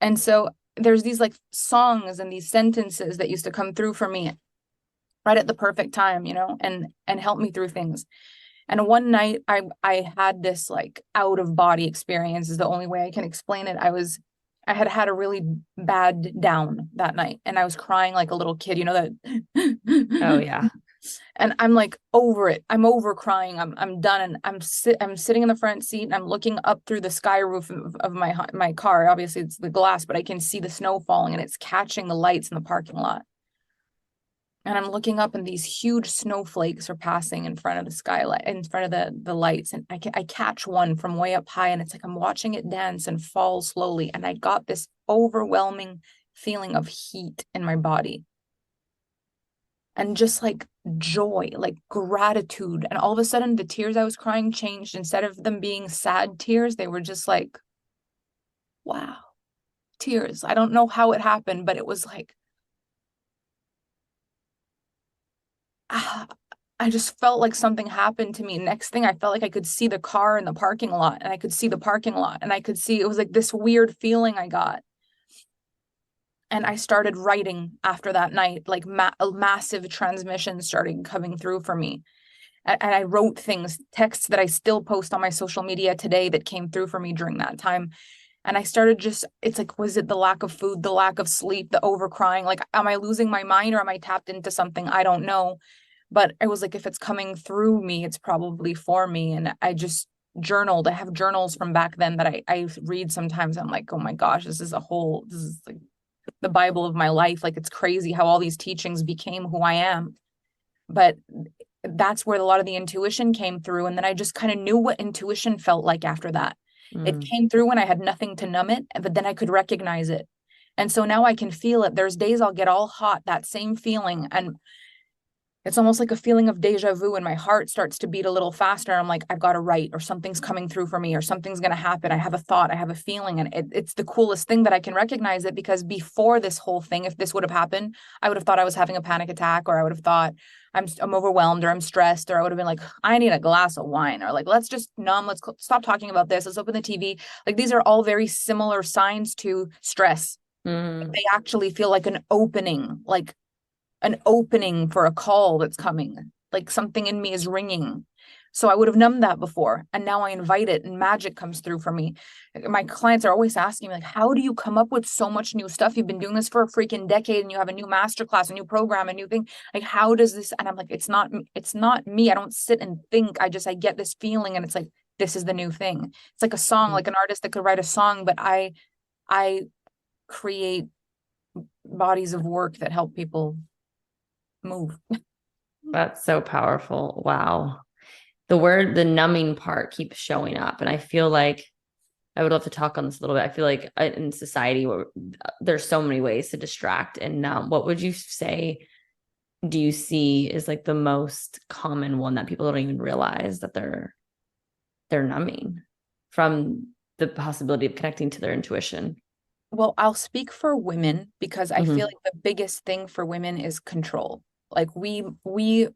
And so there's these like songs and these sentences that used to come through for me right at the perfect time, you know, and help me through things. And one night I had this like out of body experience, is the only way I can explain it. I had a really bad down that night, and I was crying like a little kid, you know that. Oh yeah. And I'm like over it. I'm over crying. I'm done. And I'm sitting in the front seat and I'm looking up through the sky roof of my car. Obviously it's the glass, but I can see the snow falling and it's catching the lights in the parking lot. And I'm looking up and these huge snowflakes are passing in front of the skylight, in front of the lights. And I catch one from way up high and it's like I'm watching it dance and fall slowly. And I got this overwhelming feeling of heat in my body. And just like joy, like gratitude. And all of a sudden, the tears I was crying changed. Instead of them being sad tears, they were just like, wow, tears. I don't know how it happened, but it was like, I just felt like something happened to me. Next thing, I felt like I could see the car in the parking lot, and I could see the parking lot, and I could see it was like this weird feeling I got. And I started writing after that night, like massive transmissions started coming through for me. And I wrote things, texts that I still post on my social media today that came through for me during that time. And I started it's like, was it the lack of food, the lack of sleep, the overcrying? Like, am I losing my mind or am I tapped into something? I don't know. But I was like, if it's coming through me, it's probably for me. And I just journaled. I have journals from back then that I read sometimes. I'm like, oh my gosh, this is like the Bible of my life. Like, it's crazy how all these teachings became who I am. But that's where a lot of the intuition came through. And then I just kind of knew what intuition felt like after that. It came through when I had nothing to numb it, but then I could recognize it. And so now I can feel it. There's days I'll get all hot, that same feeling. And it's almost like a feeling of deja vu, and my heart starts to beat a little faster. I'm like, I've got to write, or something's coming through for me, or something's going to happen. I have a thought, I have a feeling. And it's the coolest thing that I can recognize it, because before this whole thing, if this would have happened, I would have thought I was having a panic attack, or I would have thought I'm overwhelmed, or I'm stressed, or I would have been like, I need a glass of wine, or like, let's just numb, let's stop talking about this. Let's open the TV. Like, these are all very similar signs to stress. They actually feel like an opening for a call that's coming, like something in me is ringing. So I would have numbed that before, and now I invite it, and magic comes through for me. My clients are always asking me, like, how do you come up with so much new stuff? You've been doing this for a freaking decade, and you have a new masterclass, a new program, a new thing. Like, how does this? And I'm like, it's not me. I don't sit and think. I get this feeling, and it's like, this is the new thing. It's like a song, like an artist that could write a song, but I create bodies of work that help people move. That's so powerful. Wow. The numbing part keeps showing up. And I feel like I would love to talk on this a little bit. I feel like in society, there's so many ways to distract and numb. What would you say do you see is like the most common one that people don't even realize that they're numbing from the possibility of connecting to their intuition? Well, I'll speak for women, because I feel like the biggest thing for women is control. Like, we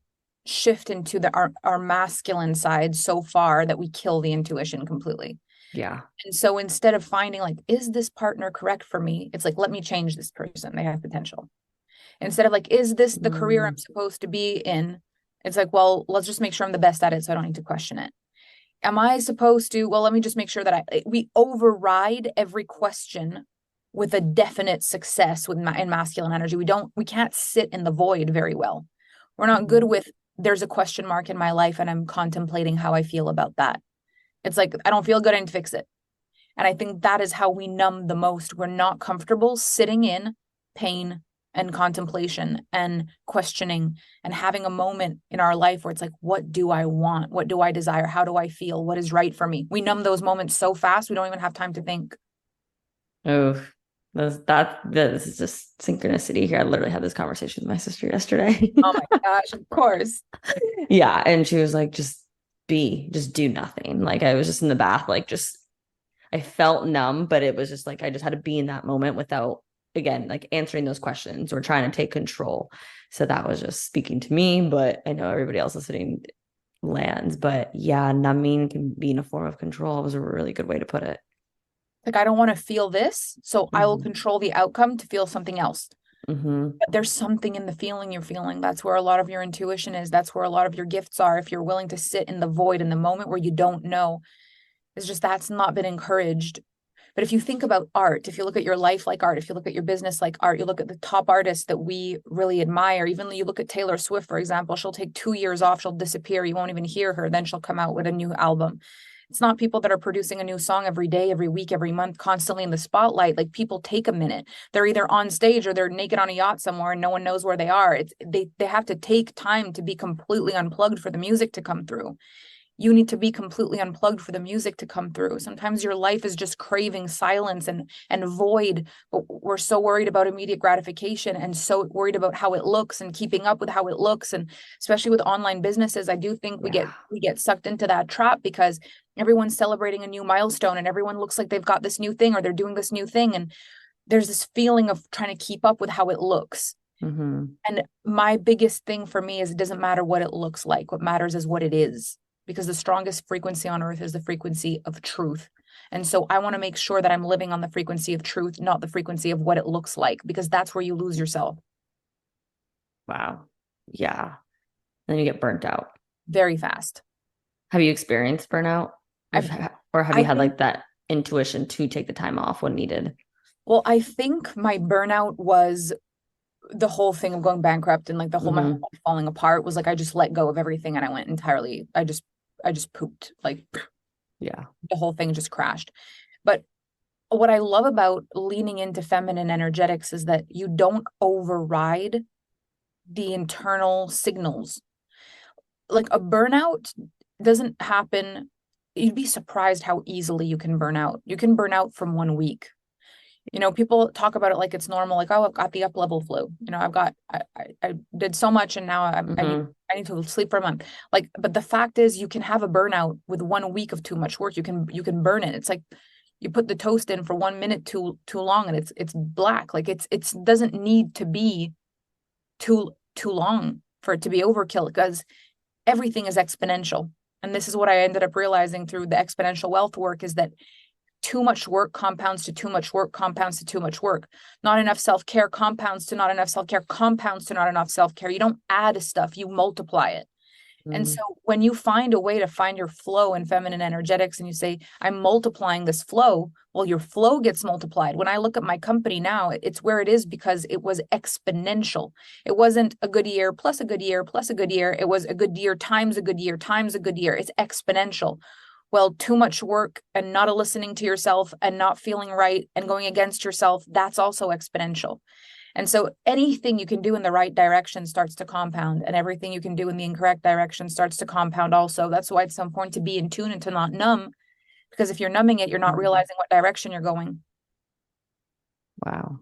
shift into our masculine side so far that we kill the intuition completely. Yeah. And so instead of finding like, is this partner correct for me? It's like, let me change this person. They have potential. Instead of like, is this the career I'm supposed to be in? It's like, well, let's just make sure I'm the best at it, so I don't need to question it. Am I supposed to? Well, let me just make sure that we override every question with a definite success in masculine energy. We can't sit in the void very well. We're not good with, there's a question mark in my life and I'm contemplating how I feel about that. It's like, I don't feel good, I need to fix it. And I think that is how we numb the most. We're not comfortable sitting in pain and contemplation and questioning and having a moment in our life where it's like, what do I want? What do I desire? How do I feel? What is right for me? We numb those moments so fast, we don't even have time to think. Oh, this is just synchronicity here. I literally had this conversation with my sister yesterday. Oh my gosh, of course. Yeah. And she was like, just do nothing. Like, I was just in the bath, like, I felt numb, but it was just like, I just had to be in that moment without, again, like answering those questions or trying to take control. So that was just speaking to me, but I know everybody else listening lands. But yeah, numbing can be in a form of control. It was a really good way to put it. Like, I don't want to feel this, so I will control the outcome to feel something else. But there's something in the feeling you're feeling. That's where a lot of your intuition is. That's where a lot of your gifts are. If you're willing to sit in the void, in the moment where you don't know, it's just, that's not been encouraged. But if you think about art, if you look at your life like art, if you look at your business like art, you look at the top artists that we really admire, even though you look at Taylor Swift, for example, she'll take 2 years off, she'll disappear, you won't even hear her, then she'll come out with a new album. It's not people that are producing a new song every day, every week, every month, constantly in the spotlight. Like, people take a minute. They're either on stage or they're naked on a yacht somewhere and no one knows where they are. They have to take time to be completely unplugged for the music to come through. You need to be completely unplugged for the music to come through. Sometimes your life is just craving silence and void, but we're so worried about immediate gratification and so worried about how it looks and keeping up with how it looks. And especially with online businesses, I do think we get sucked into that trap because everyone's celebrating a new milestone and everyone looks like they've got this new thing or they're doing this new thing. And there's this feeling of trying to keep up with how it looks. Mm-hmm. And my biggest thing for me is it doesn't matter what it looks like. What matters is what it is. Because the strongest frequency on earth is the frequency of truth. And so I want to make sure that I'm living on the frequency of truth, not the frequency of what it looks like, because that's where you lose yourself. Wow. Yeah. Then you get burnt out. Very fast. Have you experienced burnout? Or have you had like that intuition to take the time off when needed? Well, I think my burnout was the whole thing of going bankrupt and like the whole my whole life falling apart was like I just let go of everything and I went entirely. I just pooped, like, yeah, the whole thing just crashed. But what I love about leaning into feminine energetics is that you don't override the internal signals. Like, a burnout doesn't happen. You'd be surprised how easily you can burn out. You can burn out from 1 week. You know, people talk about it like it's normal, like, oh, I've got the up level flu. You know, I did so much and now I need to sleep for a month. Like, but the fact is you can have a burnout with 1 week of too much work. You can burn it. It's like you put the toast in for 1 minute too long and it's black. Like, it doesn't need to be too long for it to be overkill, because everything is exponential. And this is what I ended up realizing through the exponential wealth work, is that too much work compounds to too much work, compounds to too much work. Not enough self-care compounds to not enough self-care, compounds to not enough self-care. You don't add stuff, you multiply it. And so when you find a way to find your flow in feminine energetics and you say, I'm multiplying this flow, well, your flow gets multiplied. When I look at my company now, it's where it is because it was exponential. It wasn't a good year plus a good year plus a good year. It was a good year times a good year times a good year. It's exponential. Well, too much work and not listening to yourself and not feeling right and going against yourself, that's also exponential. And so anything you can do in the right direction starts to compound, and everything you can do in the incorrect direction starts to compound also. That's why it's so important to be in tune and to not numb, because if you're numbing it, you're not realizing what direction you're going. Wow.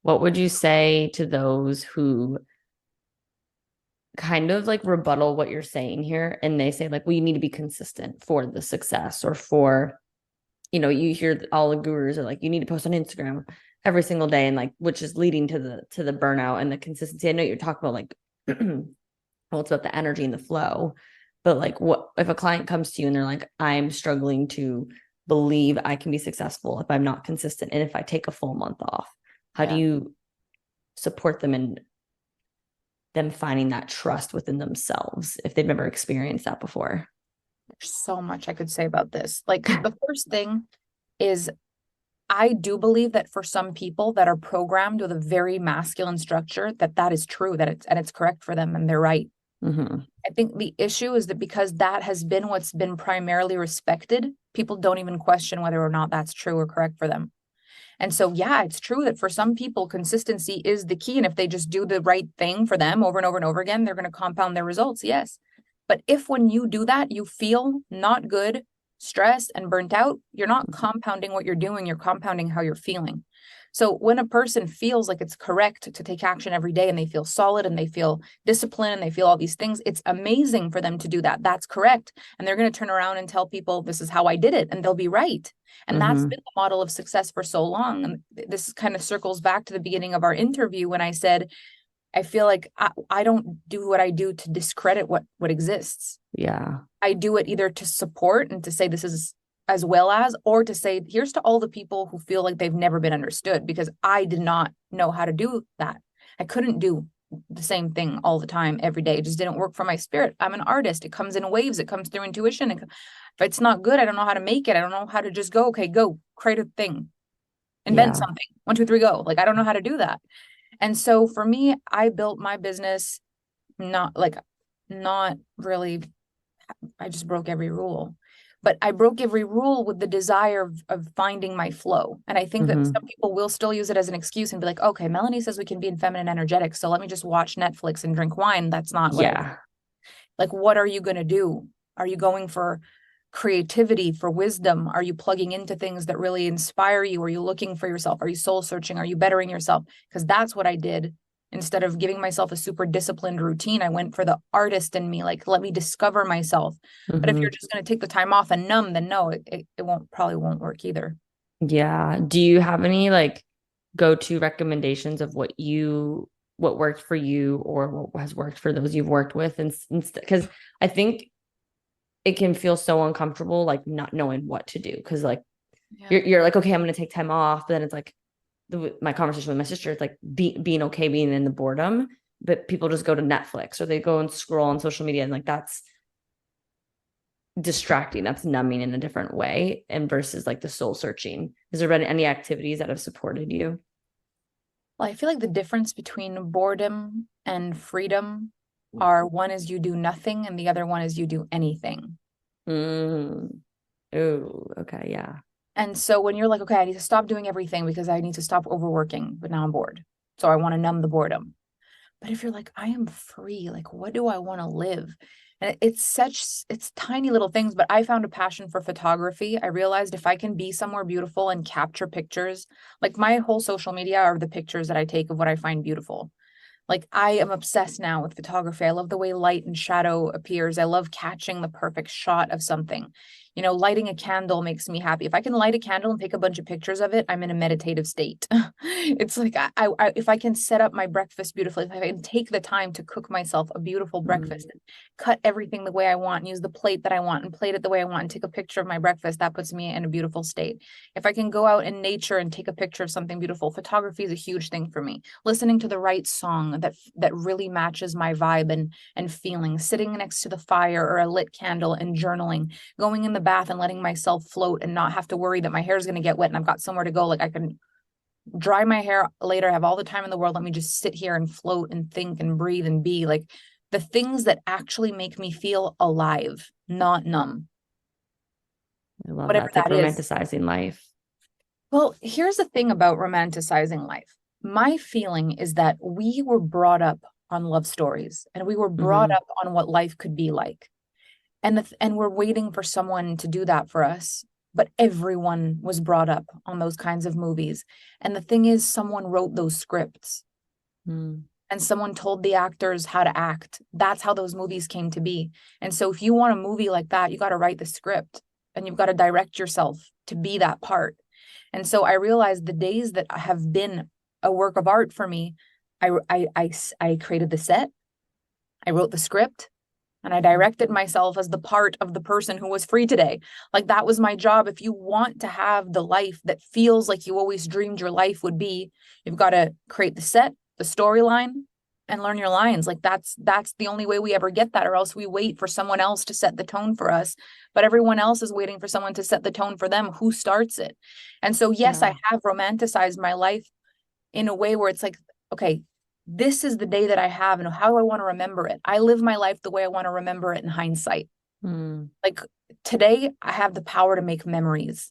What would you say to those who kind of like rebuttal what you're saying here, and they say like, well, you need to be consistent for the success, or for, you know, you hear all the gurus are like, you need to post on Instagram every single day, and like, which is leading to the burnout and the consistency. I know you're talking about like well, it's about the energy and the flow, but like, what if a client comes to you and they're like, I'm struggling to believe I can be successful if I'm not consistent and if I take a full month off? How do you support them in them finding that trust within themselves if they've never experienced that before? There's so much I could say about this. Like, the first thing is, I do believe that for some people that are programmed with a very masculine structure, that is true, that it's correct for them and they're right. I think the issue is that because that has been what's been primarily respected, people don't even question whether or not that's true or correct for them. And so, yeah, it's true that for some people, consistency is the key. And if they just do the right thing for them over and over and over again, they're going to compound their results. Yes. But if when you do that, you feel not good, stressed, and burnt out, you're not compounding what you're doing. You're compounding how you're feeling. So when a person feels like it's correct to take action every day and they feel solid and they feel disciplined and they feel all these things, it's amazing for them to do that. That's correct. And they're going to turn around and tell people, this is how I did it. And they'll be right. And that's been the model of success for so long. And this kind of circles back to the beginning of our interview when I said, I feel like I don't do what I do to discredit what exists. Yeah. I do it either to support and to say this is as well as, or to say, here's to all the people who feel like they've never been understood, because I did not know how to do that. I couldn't do the same thing all the time, every day. It just didn't work for my spirit. I'm an artist. It comes in waves. It comes through intuition. If it's not good, I don't know how to make it. I don't know how to just go, okay, go create a thing, invent Yeah. something. 1, 2, 3, go. Like, I don't know how to do that. And so for me, I built my business not really, I just broke every rule. But I broke every rule with the desire of finding my flow. And I think that Mm-hmm. some people will still use it as an excuse and be like, okay, Melanie says we can be in feminine energetic, so let me just watch Netflix and drink wine. That's not what I do. Yeah. Like, what are you going to do? Are you going for creativity, for wisdom? Are you plugging into things that really inspire you? Are you looking for yourself? Are you soul searching? Are you bettering yourself? Because that's what I did. Instead of giving myself a super disciplined routine, I went for the artist in me. Like, let me discover myself. But if Mm-hmm. you're just going to take the time off and numb, then no, it probably won't work either. Yeah. Do you have any like go-to recommendations of what worked for you or what has worked for those you've worked with? And because I think it can feel so uncomfortable, like not knowing what to do. Cause like Yeah. you're like, okay, I'm going to take time off. But then it's like my conversation with my sister, it's like being okay being in the boredom, but people just go to Netflix or they go and scroll on social media. And like, that's distracting, that's numbing in a different way, and versus like the soul searching. Has there been any activities that have supported you? Well, I feel like the difference between boredom and freedom are, one is you do nothing and the other one is you do anything. Mm. Oh, okay. Yeah. And so when you're like, okay, I need to stop doing everything because I need to stop overworking, but now I'm bored. So I want to numb the boredom. But if you're like, I am free, like, what do I want to live? And it's tiny little things, but I found a passion for photography. I realized if I can be somewhere beautiful and capture pictures, like my whole social media are the pictures that I take of what I find beautiful. Like, I am obsessed now with photography. I love the way light and shadow appears. I love catching the perfect shot of something. Lighting a candle makes me happy. If I can light a candle and take a bunch of pictures of it, I'm in a meditative state. It's like if I can set up my breakfast beautifully, if I can take the time to cook myself a beautiful breakfast, and cut everything the way I want, and use the plate that I want, and plate it the way I want, and take a picture of my breakfast, that puts me in a beautiful state. If I can go out in nature and take a picture of something beautiful, photography is a huge thing for me. Listening to the right song that really matches my vibe and feeling, sitting next to the fire or a lit candle and journaling, going in the bath and letting myself float and not have to worry that my hair is going to get wet and I've got somewhere to go. Like, I can dry my hair later, have all the time in the world. Let me just sit here and float and think and breathe and be like the things that actually make me feel alive, not numb, I love that. whatever It's like that is. romanticizing life. Well, here's the thing about romanticizing life. My feeling is that we were brought up on love stories and we were brought Mm-hmm. up on what life could be like. And we're waiting for someone to do that for us. But everyone was brought up on those kinds of movies. And the thing is, someone wrote those scripts Mm. and someone told the actors how to act. That's how those movies came to be. And so if you want a movie like that, you got to write the script and you've got to direct yourself to be that part. And so I realized the days that have been a work of art for me, I created the set, I wrote the script, and I directed myself as the part of the person who was free today. Like, that was my job. If you want to have the life that feels like you always dreamed your life would be, you've got to create the set, the storyline, and learn your lines. Like, that's the only way we ever get that, or else we wait for someone else to set the tone for us. But everyone else is waiting for someone to set the tone for them. Who starts it? And so, yes, Yeah. I have romanticized my life in a way where it's like, okay, this is the day that I have and how do I want to remember it? I live my life the way I want to remember it in hindsight. Mm. Like, today, I have the power to make memories.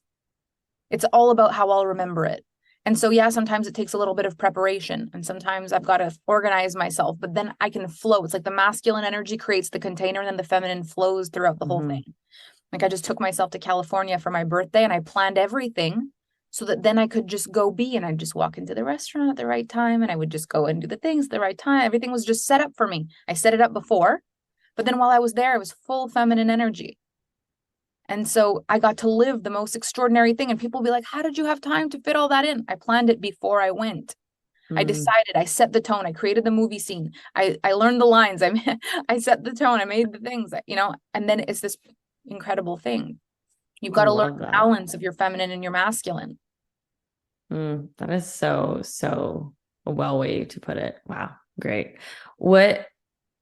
It's all about how I'll remember it. And so, yeah, sometimes it takes a little bit of preparation and sometimes I've got to organize myself, but then I can flow. It's like the masculine energy creates the container and then the feminine flows throughout the whole Mm-hmm. thing. Like, I just took myself to California for my birthday and I planned everything so that then I could just go be, and I'd just walk into the restaurant at the right time and I would just go and do the things at the right time. Everything was just set up for me. I set it up before, but then while I was there, I was full feminine energy. And so I got to live the most extraordinary thing. And people will be like, how did you have time to fit all that in? I planned it before I went. I Mm. decided, I set the tone. I created the movie scene. I learned the lines. I set the tone. I made the things, and then it's this incredible thing. You've I got to learn love the that. balance of your feminine and your masculine. That is so, so a well way to put it. Wow. Great. What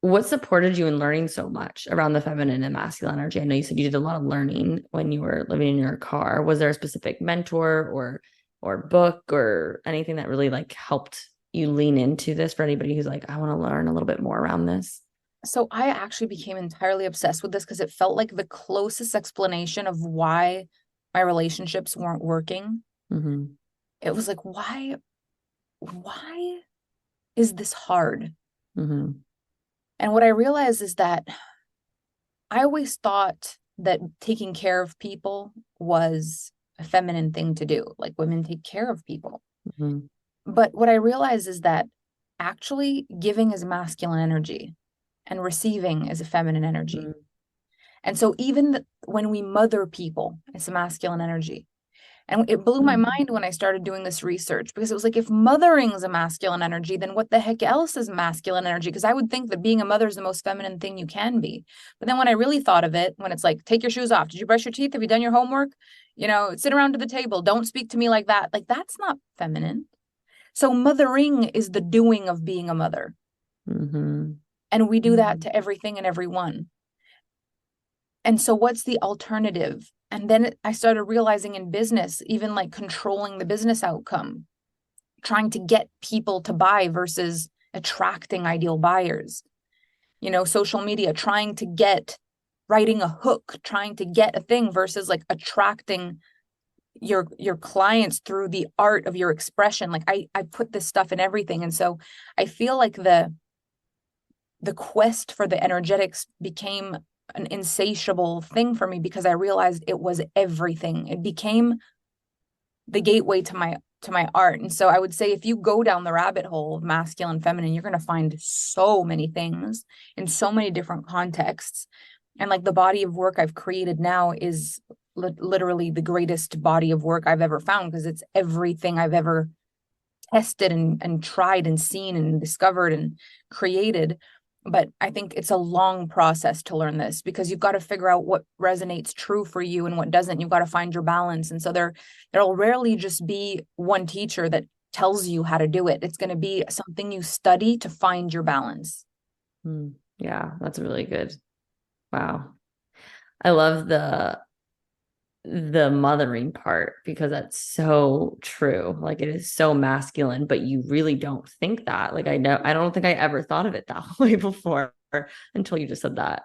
What supported you in learning so much around the feminine and masculine energy? I know you said you did a lot of learning when you were living in your car. Was there a specific mentor or book or anything that really like helped you lean into this for anybody who's like, I want to learn a little bit more around this? So I actually became entirely obsessed with this because it felt like the closest explanation of why my relationships weren't working. Mm-hmm. It was like, why is this hard? Mm-hmm. And what I realized is that I always thought that taking care of people was a feminine thing to do. Like women take care of people. Mm-hmm. But what I realized is that actually giving is masculine energy and receiving is a feminine energy. Mm-hmm. And so even when we mother people, it's a masculine energy. And it blew my mind when I started doing this research because it was like, if mothering is a masculine energy, then what the heck else is masculine energy? Because I would think that being a mother is the most feminine thing you can be. But then when I really thought of it, when it's like, take your shoes off. Did you brush your teeth? Have you done your homework? Sit around to the table. Don't speak to me like that. Like, that's not feminine. So mothering is the doing of being a mother. Mm-hmm. And we do that to everything and everyone. And so what's the alternative? And then I started realizing in business, even like controlling the business outcome, trying to get people to buy versus attracting ideal buyers. Social media, trying to get, writing a hook, trying to get a thing versus like attracting your clients through the art of your expression. Like I put this stuff in everything. And so I feel like the quest for the energetics became an insatiable thing for me because I realized it was everything. It became the gateway to my art. And so I would say if you go down the rabbit hole of masculine, feminine, you're going to find so many things in so many different contexts. And like the body of work I've created now is literally the greatest body of work I've ever found because it's everything I've ever tested and tried and seen and discovered and created. But I think it's a long process to learn this because you've got to figure out what resonates true for you and what doesn't. You've got to find your balance. And so there'll rarely just be one teacher that tells you how to do it. It's going to be something you study to find your balance. Yeah, that's really good. Wow. I love the mothering part because that's so true. Like it is so masculine, but you really don't think that. Like I don't think I ever thought of it that way before until you just said that.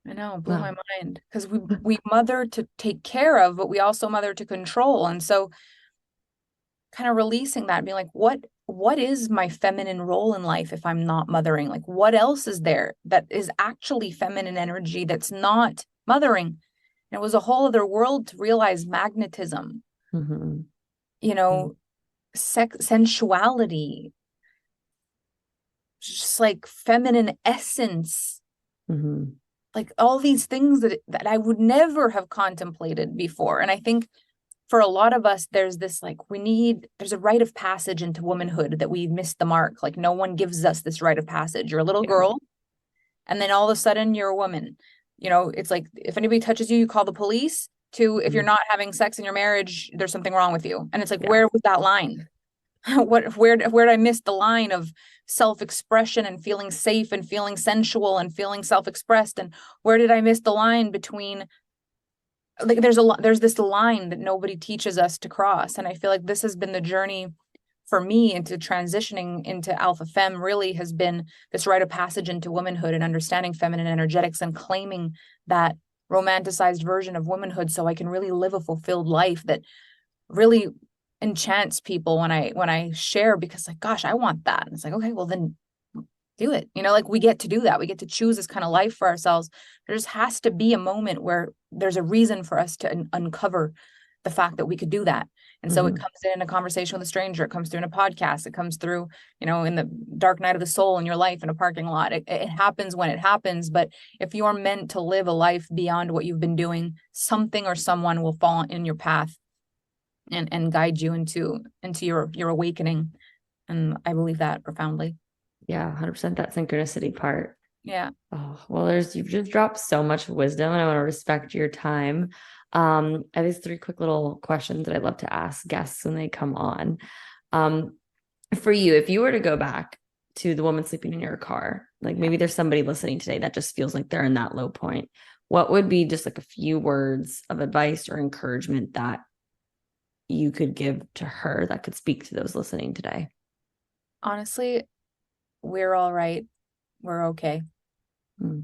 I know, blew my mind because we mother to take care of, but we also mother to control. And so kind of releasing that and being like, what is my feminine role in life if I'm not mothering? Like what else is there that is actually feminine energy that's not mothering? And it was a whole other world to realize magnetism, sensuality, just like feminine essence, like all these things that I would never have contemplated before. And I think for a lot of us, there's this like, there's a rite of passage into womanhood that we missed the mark. Like no one gives us this rite of passage. You're a little girl, and then all of a sudden you're a woman. It's like if anybody touches you, you call the police, to if you're not having sex in your marriage, there's something wrong with you. And it's like, where was that line? Where did I miss the line of self-expression and feeling safe and feeling sensual and feeling self-expressed? And where did I miss the line between, like, there's this line that nobody teaches us to cross. And I feel like this has been the journey for me into transitioning into Alpha Femme, really has been this rite of passage into womanhood and understanding feminine energetics and claiming that romanticized version of womanhood so I can really live a fulfilled life that really enchants people when I share, because like, gosh, I want that. And it's like, okay, well then do it. Like we get to do that. We get to choose this kind of life for ourselves. There just has to be a moment where there's a reason for us to uncover the fact that we could do that. And so it comes in a conversation with a stranger. It comes through in a podcast. It comes through, in the dark night of the soul in your life in a parking lot. It happens when it happens. But if you are meant to live a life beyond what you've been doing, something or someone will fall in your path and guide you into your awakening. And I believe that profoundly. Yeah, 100% that synchronicity part. Yeah. Oh, well, you've just dropped so much wisdom and I want to respect your time. I have these 3 quick little questions that I'd love to ask guests when they come on. For you, if you were to go back to the woman sleeping in your car like maybe there's somebody listening today that just feels like they're in that low point. What would be just like a few words of advice or encouragement that you could give to her that could speak to those listening today? Honestly, we're all right. We're okay. Yeah.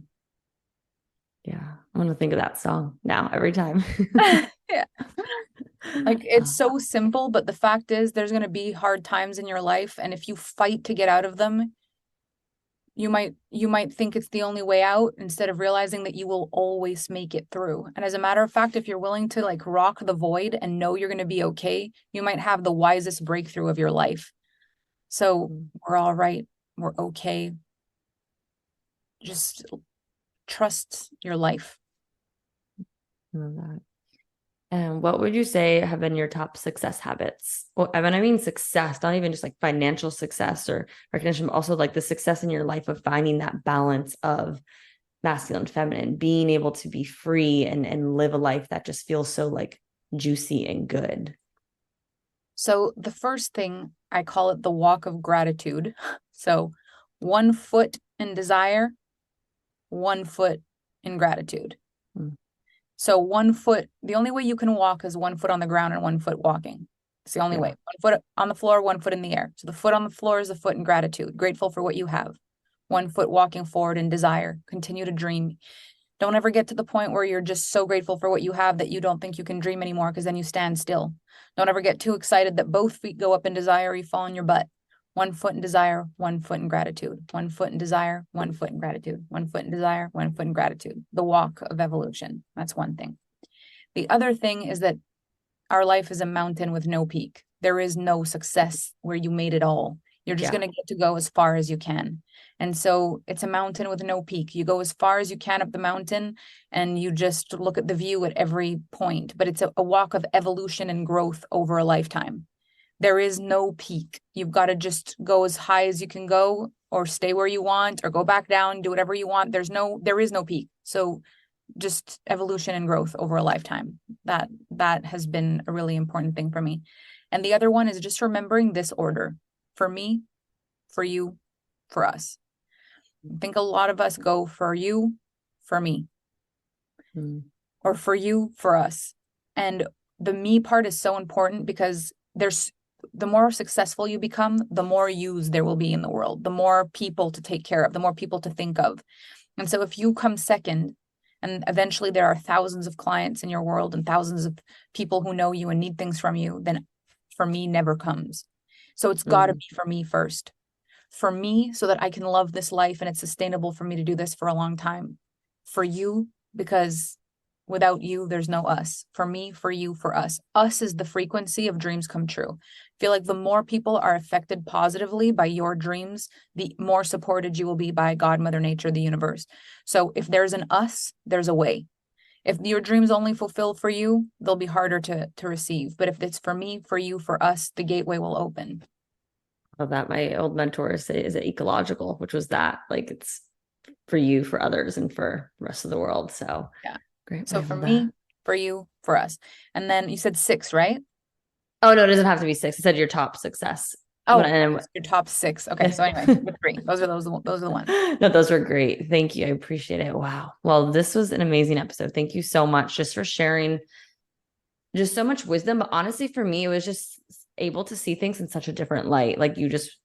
I'm going to think of that song now every time. Yeah. Like it's so simple, but the fact is there's going to be hard times in your life. And if you fight to get out of them, you might think it's the only way out instead of realizing that you will always make it through. And as a matter of fact, if you're willing to like rock the void and know you're going to be okay, you might have the wisest breakthrough of your life. So we're all right. We're okay. Just trust your life. I love that. And what would you say have been your top success habits? Well, I mean success, not even just like financial success or recognition, but also like the success in your life of finding that balance of masculine, feminine, being able to be free and live a life that just feels so like juicy and good. So the first thing, I call it the walk of gratitude. So 1 foot in desire, 1 foot in gratitude. So 1 foot, the only way you can walk is 1 foot on the ground and 1 foot walking. It's the only way. 1 foot on the floor, 1 foot in the air. So the foot on the floor is a foot in gratitude, grateful for what you have. 1 foot walking forward in desire, continue to dream. Don't ever get to the point where you're just so grateful for what you have that you don't think you can dream anymore, because then you stand still. Don't ever get too excited that both feet go up in desire, or you fall on your butt. 1 foot in desire, 1 foot in gratitude. 1 foot in desire, 1 foot in gratitude. 1 foot in desire, 1 foot in gratitude. The walk of evolution. That's one thing. The other thing is that our life is a mountain with no peak. There is no success where you made it all. You're just going to get to go as far as you can. And so it's a mountain with no peak. You go as far as you can up the mountain and you just look at the view at every point. But it's a walk of evolution and growth over a lifetime. There is no peak. You've got to just go as high as you can go, or stay where you want, or go back down, do whatever you want. There is no peak. So just evolution and growth over a lifetime. That has been a really important thing for me. And the other one is just remembering this order: for me, for you, for us. I think a lot of us go for you, for me, or for you, for us. And the me part is so important, because the more successful you become, the more yous there will be in the world, the more people to take care of, the more people to think of. And so if you come second, and eventually there are thousands of clients in your world and thousands of people who know you and need things from you, then for me never comes. So it's got to be for me first. For me, so that I can love this life and it's sustainable for me to do this for a long time. For you, because without you, there's no us. For me, for you, for us. Us is the frequency of dreams come true. I feel like the more people are affected positively by your dreams, the more supported you will be by God, Mother Nature, the universe. So if there's an us, there's a way. If your dreams only fulfill for you, they'll be harder to receive. But if it's for me, for you, for us, the gateway will open. Well, that my old mentor is it ecological, which was that like it's for you, for others, and for the rest of the world. So yeah. Great. So for me, for you, for us. And then you said 6, right? Oh, no, it doesn't have to be 6. I said your top success. Oh, your top 6. Okay. So anyway, with 3. Those are the ones. No, those were great. Thank you. I appreciate it. Wow. Well, this was an amazing episode. Thank you so much just for sharing just so much wisdom. But honestly, for me, it was just able to see things in such a different light. Like you just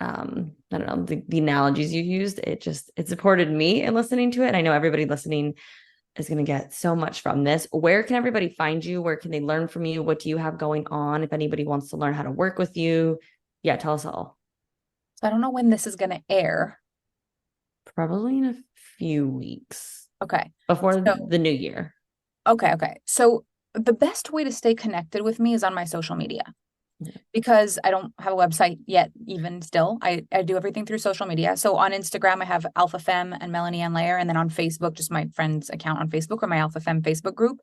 I don't know, the analogies you used, it supported me in listening to it. And I know everybody listening is going to get so much from this. Where can everybody find you? Where can they learn from you? What do you have going on? If anybody wants to learn how to work with you, yeah, tell us all. So I don't know when this is going to air. Probably in a few weeks. Okay. Before the new year. Okay. So the best way to stay connected with me is on my social media. Because I don't have a website yet, even still. I do everything through social media. So on Instagram, I have Alpha Femme and Mélanie and Layer. And then on Facebook, just my friend's account on Facebook, or my Alpha Femme Facebook group.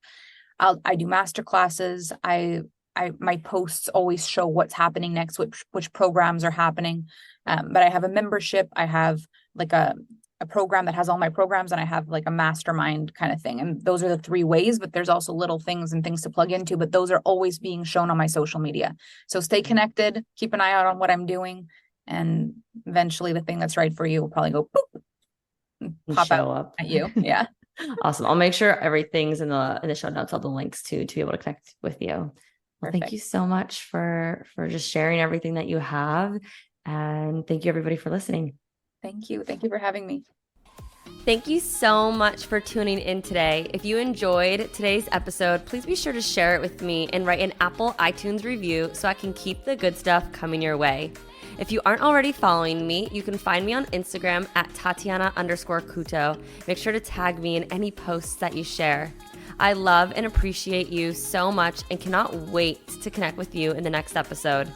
I do masterclasses. My posts always show what's happening next, which programs are happening. But I have a membership. I have like a program that has all my programs, and I have like a mastermind kind of thing. And those are the 3 ways, but there's also little things and things to plug into, but those are always being shown on my social media. So stay connected, keep an eye out on what I'm doing, And eventually the thing that's right for you will probably go boop and pop show out up at you. Yeah. Awesome. I'll make sure everything's in the show notes, all the links to be able to connect with you. Well, Perfect. thank you so much for just sharing everything that you have. And thank you everybody for listening. Thank you. Thank you for having me. Thank you so much for tuning in today. If you enjoyed today's episode, please be sure to share it with me and write an Apple iTunes review so I can keep the good stuff coming your way. If you aren't already following me, you can find me on Instagram at Tatiana_Kuto. Make sure to tag me in any posts that you share. I love and appreciate you so much and cannot wait to connect with you in the next episode.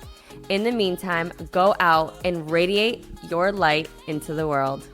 In the meantime, go out and radiate your light into the world.